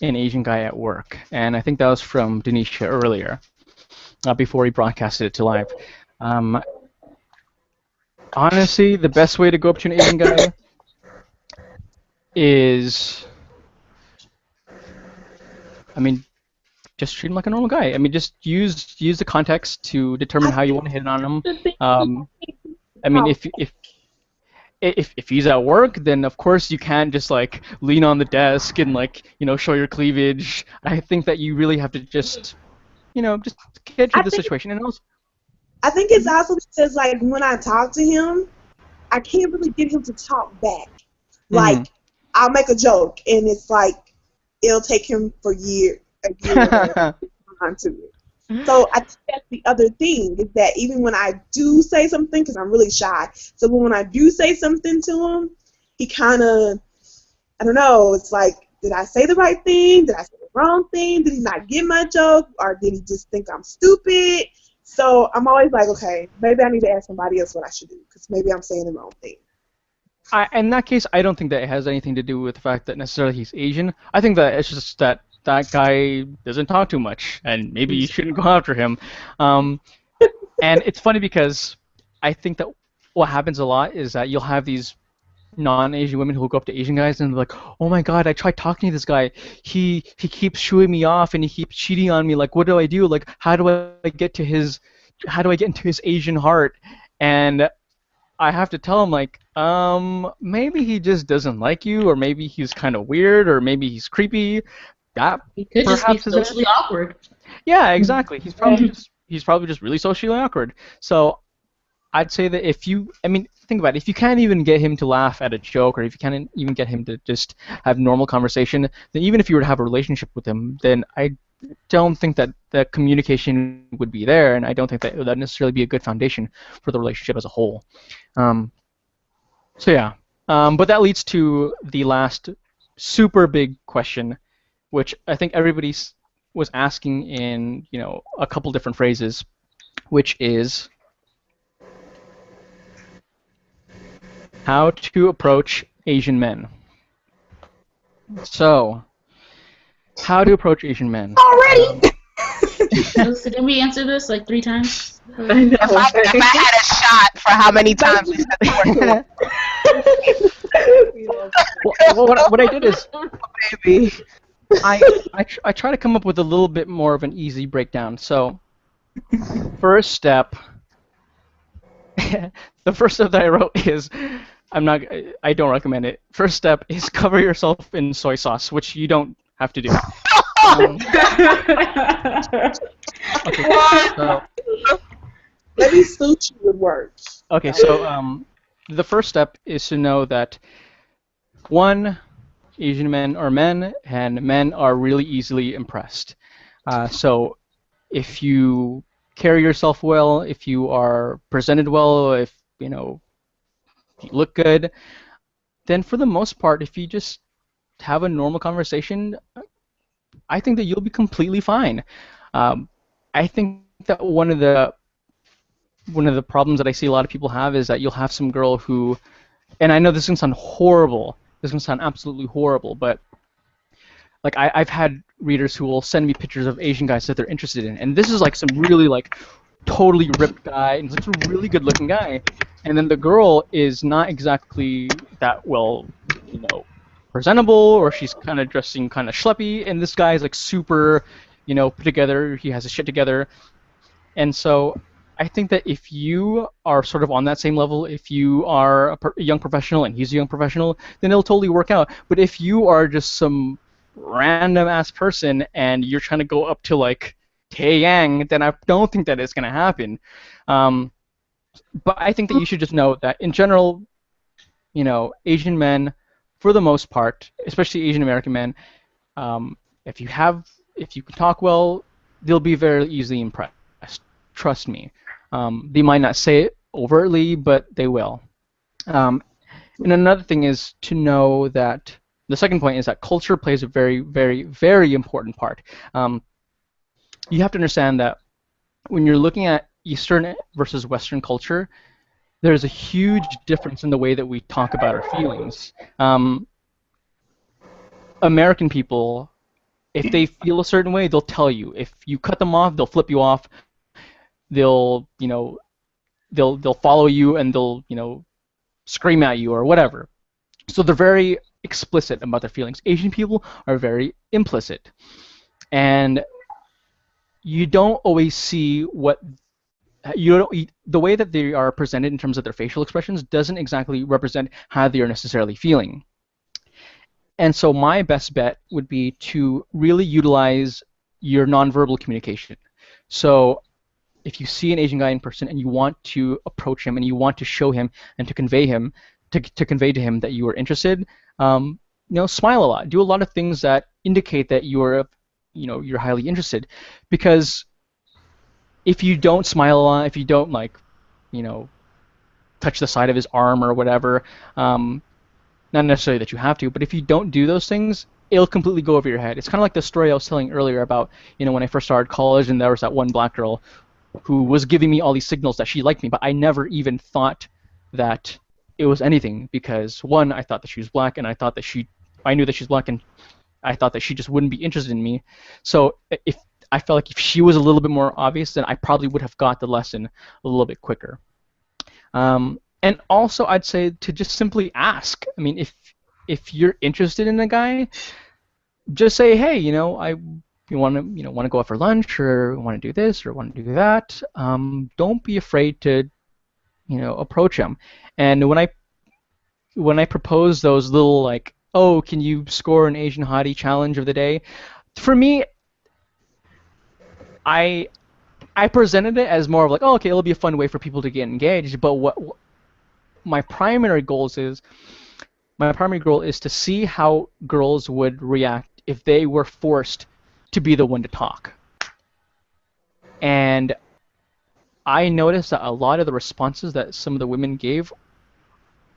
Asian guy at work. And I think that was from Denisha earlier, before he broadcasted it to live. Honestly, the best way to go up to an Asian guy is, just treat him like a normal guy. Just use the context to determine how you want to hit on him. If he's at work, then of course you can't just like lean on the desk and show your cleavage. I think that you really have to just get through the situation. And also, I think it's also because like when I talk to him, I can't really get him to talk back. Like I'll make a joke and it's like it'll take him a year to onto it. So I think that's the other thing is that even when I do say something, because I'm really shy, so when I do say something to him, he kind of, I don't know, it's like, did I say the right thing? Did I say the wrong thing? Did he not get my joke? Or did he just think I'm stupid? So I'm always like, okay, maybe I need to ask somebody else what I should do, because maybe I'm saying the wrong thing. In that case, I don't think that it has anything to do with the fact that necessarily he's Asian. I think that it's just that guy doesn't talk too much, and maybe you shouldn't go after him. And it's funny because I think that what happens a lot is that you'll have these non-Asian women who will go up to Asian guys and they're like, oh my god, I tried talking to this guy. He keeps shooing me off and he keeps cheating on me. Like, what do I do? Like, how do I get into his Asian heart? And I have to tell him, like, maybe he just doesn't like you, or maybe he's kind of weird, or maybe he's creepy. That he could just be socially awkward. Yeah, exactly. He's probably just really socially awkward. So I'd say that if you, think about it. If you can't even get him to laugh at a joke, or if you can't even get him to just have normal conversation, then even if you were to have a relationship with him, then I don't think that the communication would be there, and I don't think that would necessarily be a good foundation for the relationship as a whole. So yeah, but that leads to the last super big question, which I think everybody was asking in a couple different phrases, which is how to approach Asian men. So, how to approach Asian men? Already. So didn't we answer this like 3 times? I know. If I had a shot for how many times we said the word. What I did is Baby. I try to come up with a little bit more of an easy breakdown. So, first step, the first step that I wrote is, I don't recommend it. First step is cover yourself in soy sauce, which you don't have to do. Okay, so, Maybe sushi would work. okay, so the first step is to know that, one, Asian men are men, and men are really easily impressed. So if you carry yourself well, if you are presented well, if you look good, then for the most part, if you just have a normal conversation, I think that you'll be completely fine. I think that one of the problems that I see a lot of people have is that you'll have some girl who, and I know this is gonna sound horrible. This is gonna sound absolutely horrible, but like I've had readers who will send me pictures of Asian guys that they're interested in, and this is like some really like totally ripped guy, and it's like a really good looking guy, and then the girl is not exactly that well, presentable, or she's kind of dressing kind of schleppy, and this guy is like super, put together. He has his shit together, and so I think that if you are sort of on that same level, if you are a young professional and he's a young professional, then it'll totally work out. But if you are just some random ass person and you're trying to go up to like Taeyang, then I don't think that it's going to happen. But I think that you should just know that in general, Asian men, for the most part, especially Asian American men, um, if you can talk well, they'll be very easily impressed. Trust me. They might not say it overtly, but they will. And another thing is to know that the second point is that culture plays a very, very, very important part. You have to understand that when you're looking at Eastern versus Western culture, there's a huge difference in the way that we talk about our feelings. American people, if they feel a certain way, they'll tell you. If you cut them off, they'll flip you off. They'll follow you and they'll scream at you or whatever. So they're very explicit about their feelings. Asian people are very implicit, and you don't always see the way that they are presented in terms of their facial expressions doesn't exactly represent how they are necessarily feeling. And so my best bet would be to really utilize your nonverbal communication. So if you see an Asian guy in person and you want to approach him and you want to show him and to convey to him that you are interested, smile a lot. Do a lot of things that indicate that you're highly interested. Because if you don't smile a lot, if you don't touch the side of his arm or whatever, not necessarily that you have to, but if you don't do those things, it'll completely go over your head. It's kind of like the story I was telling earlier about, when I first started college and there was that one black girl who was giving me all these signals that she liked me, but I never even thought that it was anything because, one, I thought that she was black, and I knew that she's black, and I thought that she just wouldn't be interested in me. So I felt like if she was a little bit more obvious, then I probably would have got the lesson a little bit quicker. And also, I'd say to just simply ask. I mean, if you're interested in a guy, just say, hey, you want to go out for lunch, or want to do this, or want to do that. Don't be afraid to, approach him. And when I propose those little oh, can you score an Asian hottie challenge of the day? For me, I presented it as more of oh, okay, it'll be a fun way for people to get engaged. But what my primary goal is to see how girls would react if they were forced to be the one to talk. And I noticed that a lot of the responses that some of the women gave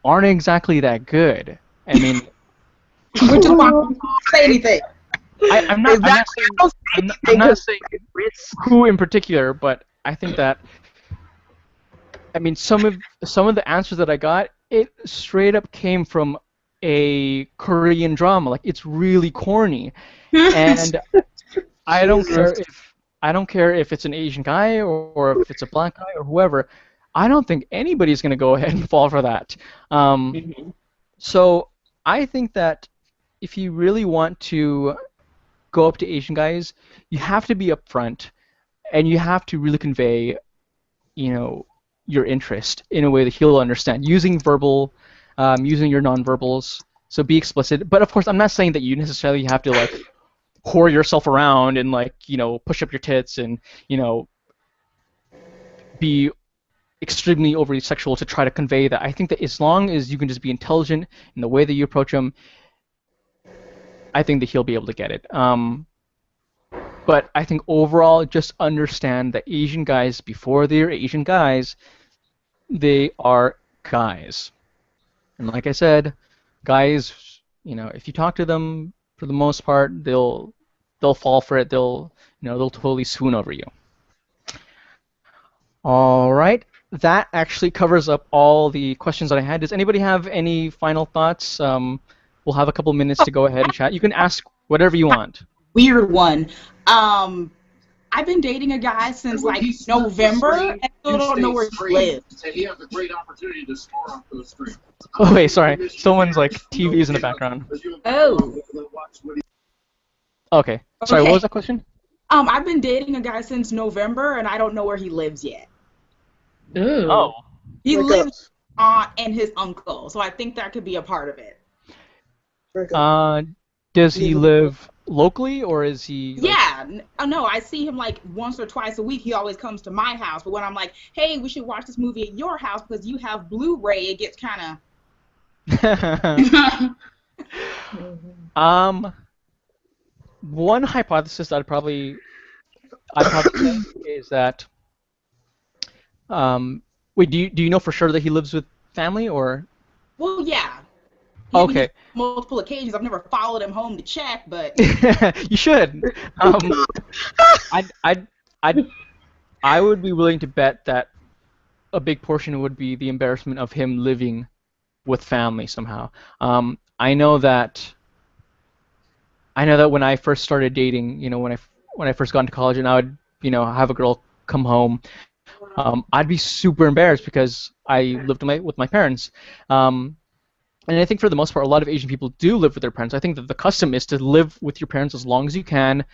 aren't exactly that good. I mean, we just want to say anything. I'm not saying who in particular, but I think that, I mean, some of the answers that I got, it straight up came from a Korean drama. It's really corny, and I don't care if it's an Asian guy or if it's a black guy or whoever. I don't think anybody's going to go ahead and fall for that. So I think that if you really want to go up to Asian guys, you have to be upfront, and you have to really convey, your interest in a way that he'll understand, using your nonverbals. So be explicit. But of course, I'm not saying that you necessarily have to whore yourself around and push up your tits and be extremely overly sexual to try to convey that. I think that as long as you can just be intelligent in the way that you approach him, I think that he'll be able to get it. But I think overall, just understand that Asian guys, before they're Asian guys, they are guys. And like I said, guys, if you talk to them, for the most part, they'll fall for it. They'll totally swoon over you. All right. That actually covers up all the questions that I had. Does anybody have any final thoughts? We'll have a couple minutes to go ahead and chat. You can ask whatever you want. Weird one. I've been dating a guy since November, and still don't know where he lives. And he has a great opportunity to score off those screens. Oh wait, sorry. Someone's TV's in the background. Oh. Okay. Sorry, what was that question? I've been dating a guy since November, and I don't know where he lives yet. Ooh. Oh. He lives aunt and his uncle, so I think that could be a part of it. Does he live locally, or is he? Like... Yeah, no, I see him like once or twice a week. He always comes to my house. But when I'm like, hey, we should watch this movie at your house because you have Blu-ray, it gets kind of. One hypothesis I'd probably say is that wait, do you know for sure that he lives with family or? Well, yeah. Okay. Multiple occasions. I've never followed him home to check, but You should. I'd, I'd, I would be willing to bet that a big portion would be the embarrassment of him living with family somehow. I know that when I first started dating, when I first got into college, and I would have a girl come home, I'd be super embarrassed because I lived with my parents. And I think for the most part, a lot of Asian people do live with their parents. I think that the custom is to live with your parents as long as you can,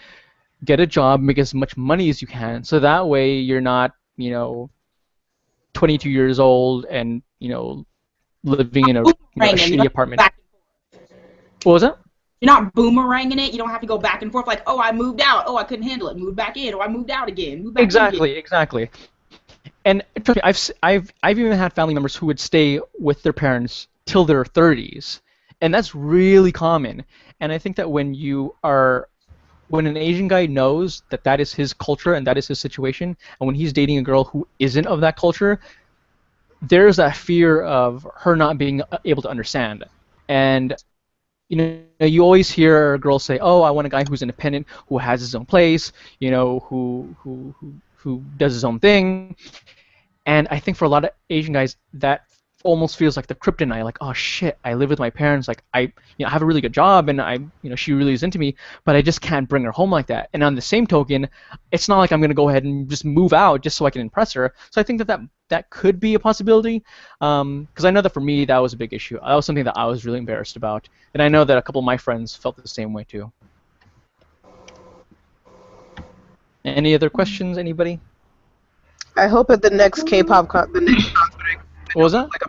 get a job, make as much money as you can, so that way you're not, 22 years old and, living in a shitty apartment. What was that? You're not boomeranging it. You don't have to go back and forth like, oh, I moved out. Oh, I couldn't handle it. Moved back in. Oh, I moved out again. Moved back Exactly, in again. exactly. And trust me, I've even had family members who would stay with their parents till their 30s, and that's really common. And I think that when an Asian guy knows that that is his culture and that is his situation, and when he's dating a girl who isn't of that culture, there's that fear of her not being able to understand. And you always hear girls say, "Oh, I want a guy who's independent, who has his own place, who does his own thing." And I think for a lot of Asian guys, that almost feels like the kryptonite. Like, oh shit, I live with my parents. Like, I have a really good job, and she really is into me, but I just can't bring her home like that. And on the same token, it's not like I'm gonna go ahead and just move out just so I can impress her. So I think that could be a possibility. Because I know that for me, that was a big issue. That was something that I was really embarrassed about, and I know that a couple of my friends felt the same way too. Any other questions, anybody? I hope at the next K-pop the next concert, What was that? like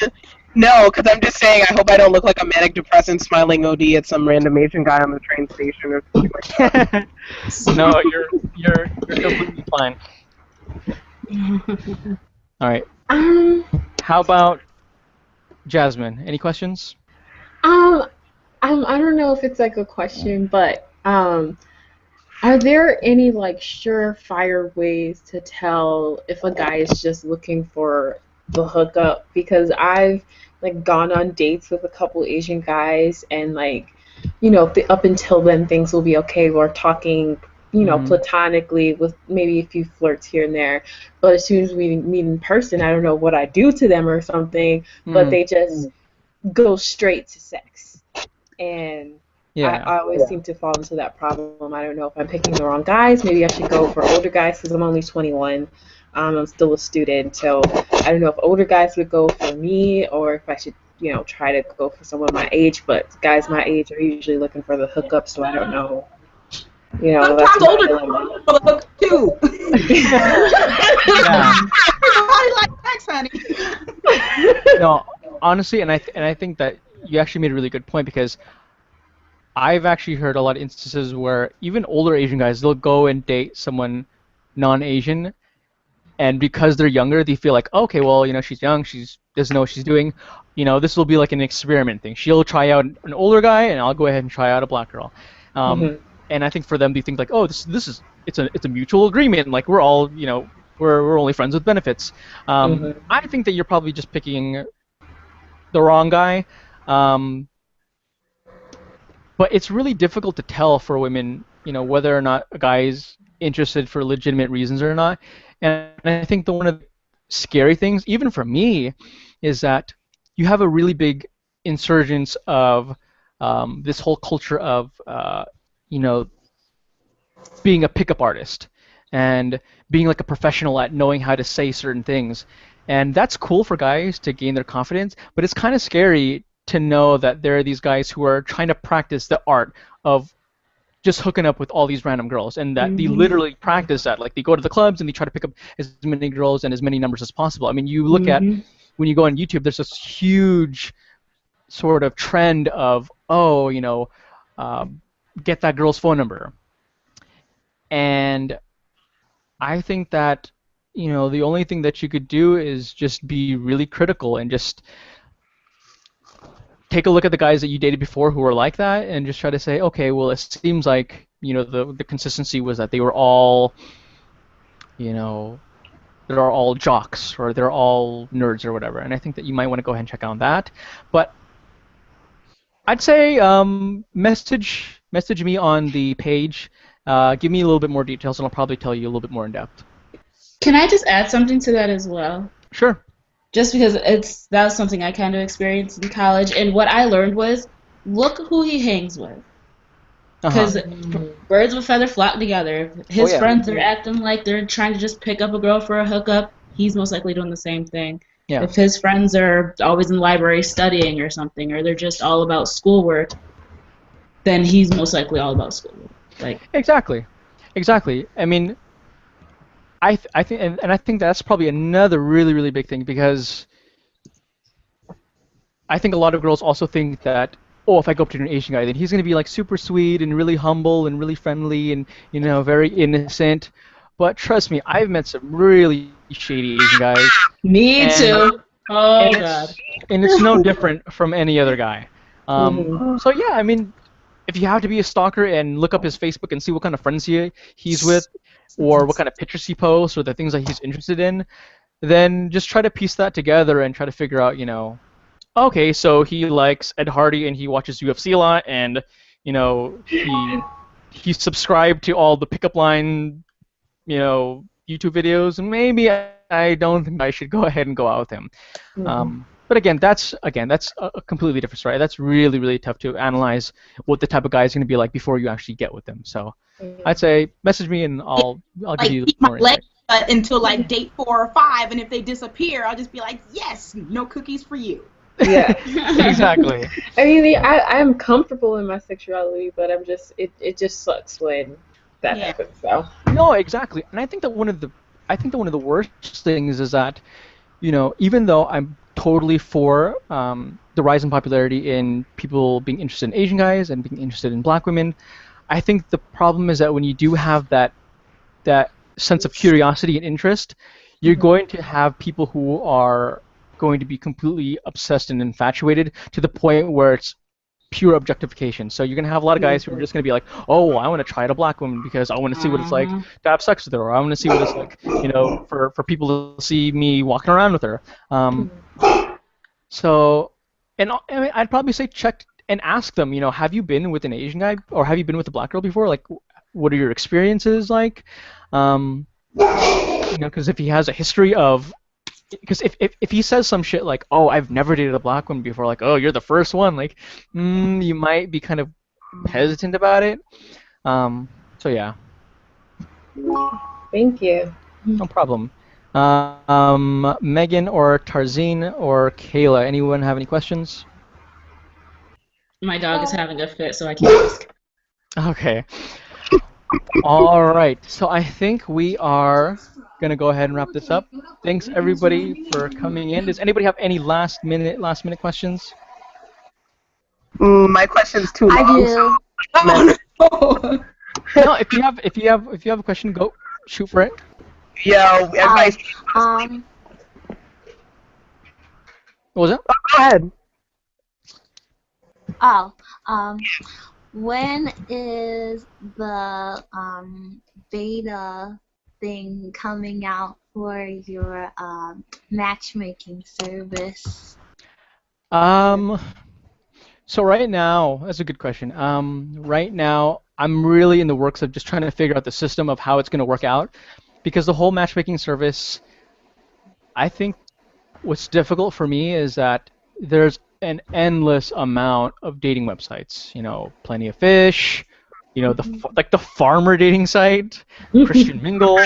a no, because I'm just saying, I hope I don't look like a manic depressant smiling OD at some random Asian guy on the train station or something like that. No, you're completely fine. All right. How about Jasmine? Any questions? I don't know if it's like a question, but are there any like surefire ways to tell if a guy is just looking for the hookup? Because I've like gone on dates with a couple Asian guys, and like, up until then things will be okay. We're talking, platonically with maybe a few flirts here and there. But as soon as we meet in person, I don't know what I do to them or something, but they just go straight to sex. And I always seem to fall into that problem. I don't know if I'm picking the wrong guys. Maybe I should go for older guys because I'm only 21. I'm still a student, so I don't know if older guys would go for me or if I should, try to go for someone my age. But guys my age are usually looking for the hookup, so I don't know. That's older people for the hook too. Everybody likes sex, honey. No, honestly, and I think that you actually made a really good point, because I've actually heard a lot of instances where even older Asian guys, they'll go and date someone non-Asian, and because they're younger, they feel like, okay, well, she's young, she doesn't know what she's doing. This will be like an experiment thing. She'll try out an older guy, and I'll go ahead and try out a black girl. And I think for them, they think like, oh, it's a mutual agreement. Like we're all, we're only friends with benefits. I think that you're probably just picking the wrong guy. But it's really difficult to tell for women, whether or not a guy is interested for legitimate reasons or not. And I think one of the scary things, even for me, is that you have a really big insurgence of this whole culture of, being a pickup artist and being like a professional at knowing how to say certain things. And that's cool for guys to gain their confidence, but it's kind of scary to know that there are these guys who are trying to practice the art of just hooking up with all these random girls, and that they literally practice that. Like they go to the clubs and they try to pick up as many girls and as many numbers as possible. I mean, you look at when you go on YouTube, there's this huge sort of trend of get that girl's phone number. And I think that, the only thing that you could do is just be really critical and just take a look at the guys that you dated before who were like that and just try to say, okay, well, it seems like, the consistency was that they were all, they're all jocks or they're all nerds or whatever. And I think that you might want to go ahead and check on that. But I'd say message me on the page. Give me a little bit more details, and I'll probably tell you a little bit more in depth. Can I just add something to that as well? Sure. Just because that was something I kind of experienced in college, and what I learned was look who he hangs with. Because birds of a feather flock together. His friends are acting like they're trying to just pick up a girl for a hookup. He's most likely doing the same thing. Yeah. If his friends are always in the library studying or something, or they're just all about schoolwork, then he's most likely all about schoolwork. Exactly. I mean, I think, and I think that's probably another really, really big thing, because I think a lot of girls also think that, if I go up to an Asian guy, then he's going to be like super sweet and really humble and really friendly and, very innocent. But trust me, I've met some really shady Asian guys. Me too. Oh, God. And it's no different from any other guy. So, yeah, I mean, if you have to be a stalker and look up his Facebook and see what kind of friends he's with, or what kind of pictures he posts, or the things that he's interested in, then just try to piece that together and try to figure out, okay, so he likes Ed Hardy and he watches UFC a lot, and he's subscribed to all the pickup line, YouTube videos, and maybe I don't think I should go ahead and go out with him. But again, that's a completely different story. That's really, really tough to analyze what the type of guy is going to be like before you actually get with them. So I'd say message me and I'll give you more insight. Until like date 4 or 5, and if they disappear, I'll just be like, yes, no cookies for you. Yeah. Exactly. I mean, I'm comfortable in my sexuality, but it just sucks when that happens. So. No, exactly. And I think that one of the worst things is that, even though I'm totally for the rise in popularity in people being interested in Asian guys and being interested in black women, I think the problem is that when you do have that sense of curiosity and interest, you're going to have people who are going to be completely obsessed and infatuated to the point where it's pure objectification. So you're going to have a lot of guys who are just going to be like, oh, I want to try out a black woman because I want to see what it's like to have sex with her, or I want to see what it's like, for people to see me walking around with her. So, and I mean, I'd probably say check and ask them, have you been with an Asian guy or have you been with a black girl before? Like, what are your experiences like? Because if he has a history of, because if he says some shit like, oh, I've never dated a black woman before, like, oh, you're the first one, like, you might be kind of hesitant about it. So yeah. Thank you. No problem. Megan or Tarzine or Kayla, anyone have any questions? My dog is having a fit, so I can't ask. Okay. All right. So I think we are going to go ahead and wrap this up. Thanks, everybody, for coming in. Does anybody have any last minute questions? My question's too long. I do. No, if you have a question, go shoot for it. Yo, advice. What was it? Go ahead. When is the beta thing coming out for your matchmaking service? So right now, that's a good question. Right now, I'm really in the works of just trying to figure out the system of how it's going to work out, because the whole matchmaking service, I think what's difficult for me is that there's an endless amount of dating websites. Plenty of Fish, the farmer dating site, Christian Mingle.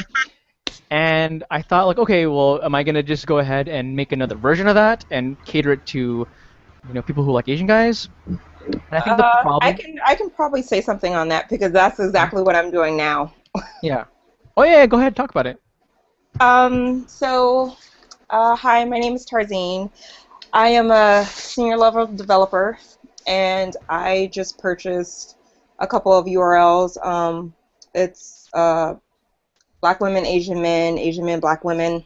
And I thought, like, okay, well, am I going to just go ahead and make another version of that and cater it to, people who like Asian guys? And I think the problem... I can probably say something on that, because that's exactly what I'm doing now. Yeah. Oh, yeah, go ahead, talk about it. Hi, my name is Tarzine. I am a senior level developer, and I just purchased a couple of URLs. It's Black women, Asian men, Black women,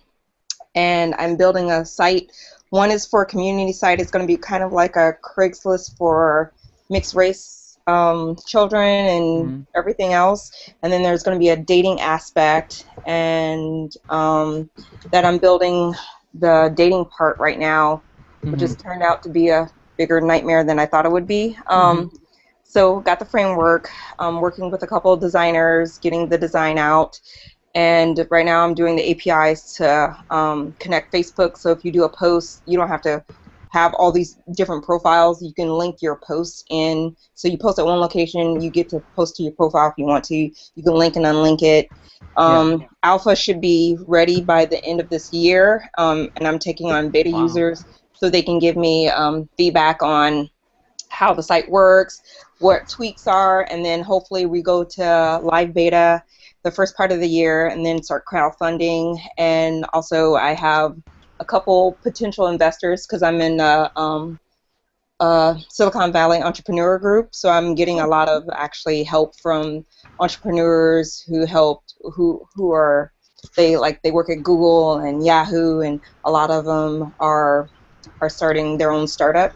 and I'm building a site. One is for a community site. It's going to be kind of like a Craigslist for mixed race children and everything else. And then there's going to be a dating aspect, and that I'm building the dating part right now, which has turned out to be a bigger nightmare than I thought it would be. So got the framework, working with a couple of designers, getting the design out. And right now I'm doing the APIs to connect Facebook. So if you do a post, you don't have to have all these different profiles. You can link your posts in. So you post at one location, you get to post to your profile if you want to. You can link and unlink it. Alpha should be ready by the end of this year. And I'm taking on beta users so they can give me feedback on how the site works, what tweaks are, and then hopefully we go to live beta the first part of the year and then start crowdfunding. And also I have a couple potential investors because I'm in a Silicon Valley entrepreneur group, so I'm getting a lot of actually help from entrepreneurs who are they work at Google and Yahoo, and a lot of them are starting their own startup.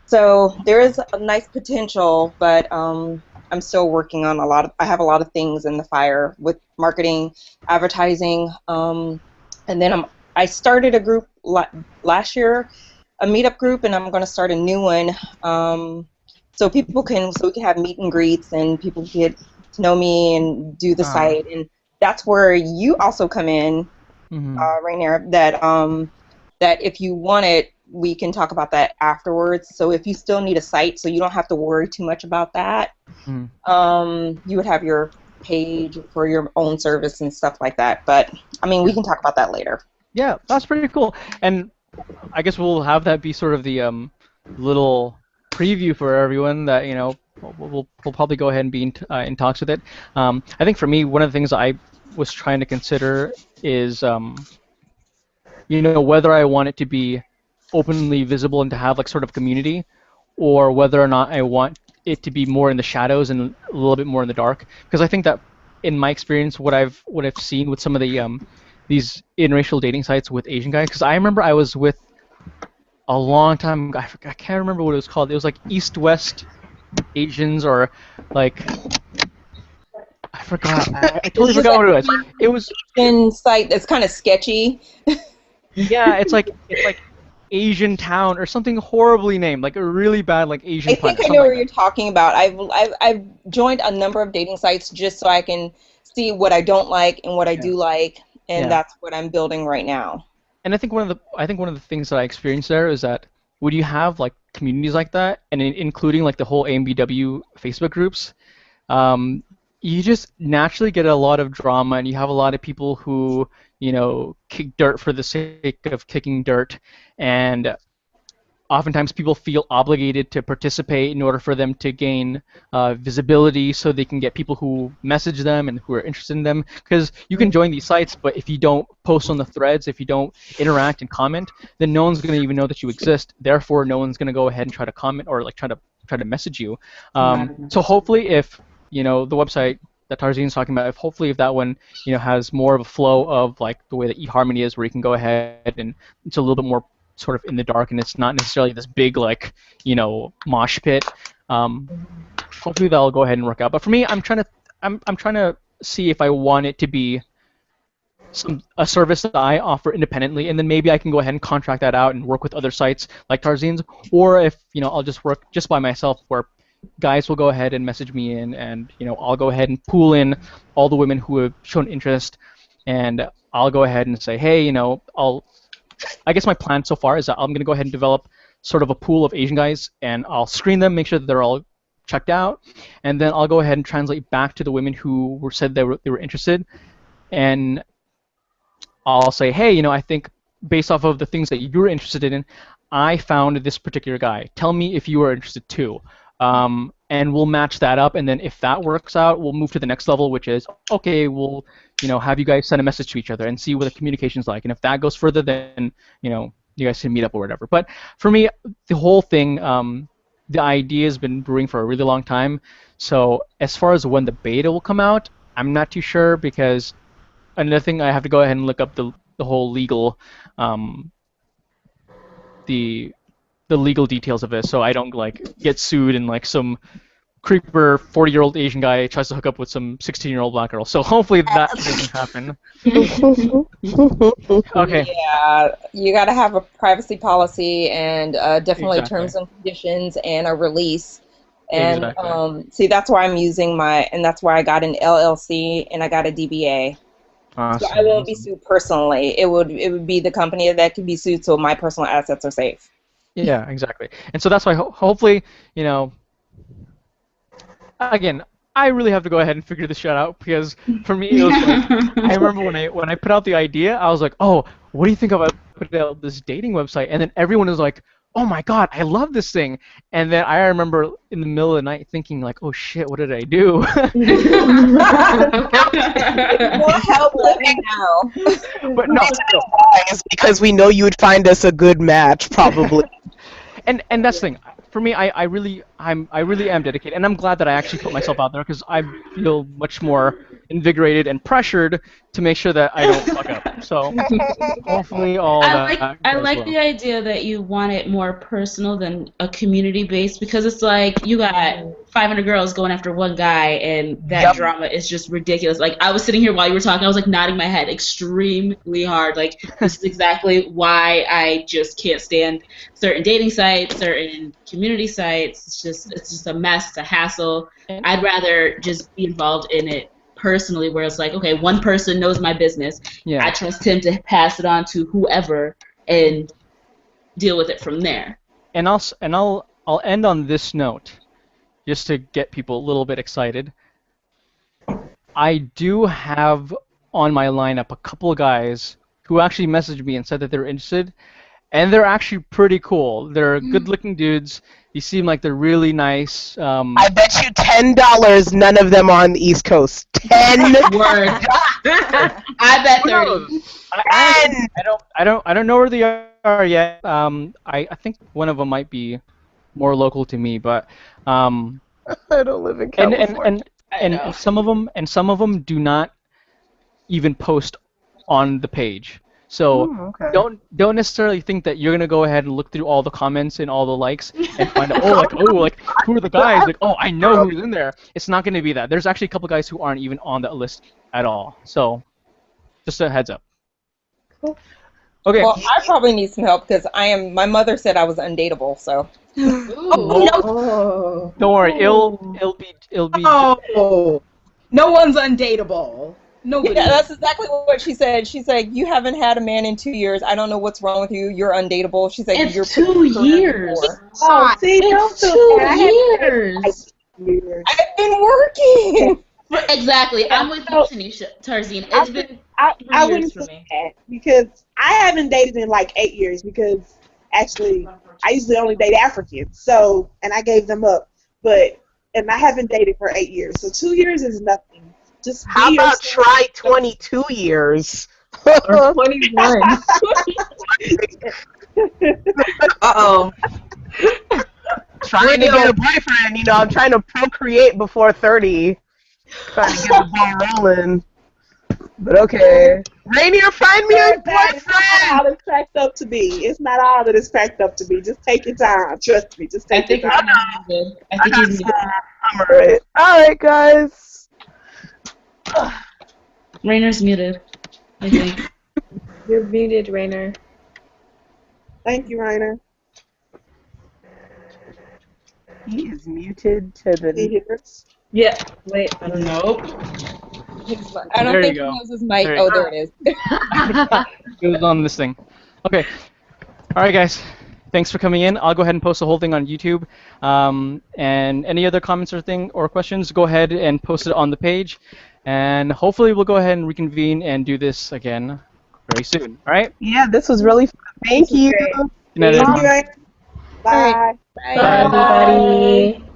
So there is a nice potential, but I'm still working on I have a lot of things in the fire with marketing, advertising, and then I started a group last year, a meetup group, and I'm going to start a new one, so we can have meet and greets and people get to know me and do the site, and that's where you also come in, Ranier, that if you want it, we can talk about that afterwards. So if you still need a site, so you don't have to worry too much about that, you would have your page for your own service and stuff like that. But I mean, we can talk about that later. Yeah, that's pretty cool. And I guess we'll have that be sort of the little preview for everyone that, you know, we'll probably go ahead and be in talks with it. I think for me, one of the things I was trying to consider is, you know, whether I want it to be openly visible and to have like sort of community, or whether or not I want it to be more in the shadows and a little bit more in the dark. Because I think that in my experience, what I've seen with some of the these interracial dating sites with Asian guys, because I remember I was with a long time ago, I can't remember what it was called. It was like East-West Asians, or like I forgot. I totally forgot what it was. It was Asian site that's kind of sketchy. Yeah, it's like Asian Town or something horribly named, like a really bad like Asian. I think I know what you're talking about. I've joined a number of dating sites just so I can see what I don't like and what I do like, and that's what I'm building right now. And I think one of the things that I experienced there is that when you have like communities like that, and including like the whole AMBW Facebook groups, you just naturally get a lot of drama, and you have a lot of people who, you know, kick dirt for the sake of kicking dirt, and oftentimes people feel obligated to participate in order for them to gain visibility, so they can get people who message them and who are interested in them. Because you can join these sites, but if you don't post on the threads, if you don't interact and comment, then no one's going to even know that you exist. Therefore, no one's going to go ahead and try to comment or like try to message you. So hopefully, if you know the website that Tarzine's talking about, if that one, you know, has more of a flow of like the way that eHarmony is, where you can go ahead and it's a little bit more sort of in the dark, and it's not necessarily this big like, you know, mosh pit. Hopefully that'll go ahead and work out. But for me, I'm trying to see if I want it to be a service that I offer independently, and then maybe I can go ahead and contract that out and work with other sites like Tarzine's, or if, you know, I'll just work just by myself, where guys will go ahead and message me in, and, you know, I'll go ahead and pool in all the women who have shown interest, and I'll go ahead and say, hey, you know, I guess my plan so far is that I'm going to go ahead and develop sort of a pool of Asian guys, and I'll screen them, make sure that they're all checked out, and then I'll go ahead and translate back to the women who said they were interested, and I'll say, hey, you know, I think based off of the things that you're interested in, I found this particular guy. Tell me if you are interested too. And we'll match that up, and then if that works out, we'll move to the next level, which is, okay, we'll, you know, have you guys send a message to each other and see what the communication's like. And if that goes further, then, you know, you guys can meet up or whatever. But for me, the whole thing, the idea has been brewing for a really long time. So as far as when the beta will come out, I'm not too sure because another thing I have to go ahead and look up the whole legal the the legal details of this, so I don't like get sued and like some creeper 40-year-old Asian guy tries to hook up with some 16-year-old black girl. So hopefully that doesn't happen. Okay. Yeah, you got to have a privacy policy and definitely Exactly. terms and conditions and a release. And Exactly. see, that's why I'm using and that's why I got an LLC and I got a DBA. So I Awesome. won't be sued personally. It would be the company that could be sued, so my personal assets are safe. Yeah, exactly. And so that's why hopefully, you know, again, I really have to go ahead and figure this shit out because for me it was like I remember when I put out the idea, I was like, oh, what do you think about putting out this dating website? And then everyone was like, oh my god, I love this thing. And then I remember in the middle of the night thinking like, oh shit, what did I do? More help, let me know. But no, It's because we know you would find us a good match, probably. and that's the thing. For me, I really am dedicated, and I'm glad that I actually put myself out there because I feel much more invigorated and pressured to make sure that I don't fuck up. So hopefully all that I goes like well. the idea that you want it more personal than a community based because it's like you got 500 girls going after one guy and that drama is just ridiculous. Like I was sitting here while you were talking, I was like nodding my head extremely hard. Like this is exactly why I just can't stand certain dating sites, certain community sites. It's just a mess. It's a hassle. I'd rather just be involved in it personally, where it's like, okay, one person knows my business. Yeah. I trust him to pass it on to whoever and deal with it from there. And I'll end on this note, just to get people a little bit excited. I do have on my lineup a couple of guys who actually messaged me and said that they're interested, and they're actually pretty cool. They're good-looking dudes. They seem like they're really nice. I bet you $10 none of them are on the East Coast. 10 Word. I bet 30. I don't know where they are yet. I think one of them might be more local to me, but I don't live in California. and some of them do not even post on the page. So don't necessarily think that you're gonna go ahead and look through all the comments and all the likes and find out like who are the guys, like I know who's in there. It's not gonna be that. There's actually a couple guys who aren't even on that list at all. So just a heads up. Cool. Okay. Well, I probably need some help because my mother said I was undateable, so. Oh, don't worry, it'll be. Oh, no one's undateable. Nobody. Yeah, that's exactly what she said. She's like, you haven't had a man in 2 years. I don't know what's wrong with you. You're undateable. She's like, you're 2 years. Oh, see, it's 2 years. I've been working. Exactly. I'm with you, Tanisha Tarzine. It's been I 3 years wouldn't for say me. that because I haven't dated in like 8 years because actually I usually only date Africans. So, and I gave them up. And I haven't dated for 8 years. So 2 years is nothing. Just how about try 22 years? Or 21. Uh-oh. Trying to get a boyfriend, I'm trying to procreate before 30. Trying to get the ball rolling. But okay. Ranier, find me a boyfriend! It's not all it's cracked up to be. It's not all that it's cracked up to be. Just take your time. Trust me. Just take your time. I think he's I'm alright. Alright, guys. Rainer's muted, I think. You're muted, Rainer. Thank you, Rainer. He is muted to the... Yeah, wait, I don't know. Nope. I don't There think you he go. knows his mic. There you Oh, go. there it is. It was on this thing. Okay. All right, guys. Thanks for coming in. I'll go ahead and post the whole thing on YouTube. And any other comments or questions, go ahead and post it on the page. And hopefully we'll go ahead and reconvene and do this again very soon. All right? Yeah, this was really fun. Thank you. Good night, everyone. Bye. Bye. Bye, everybody.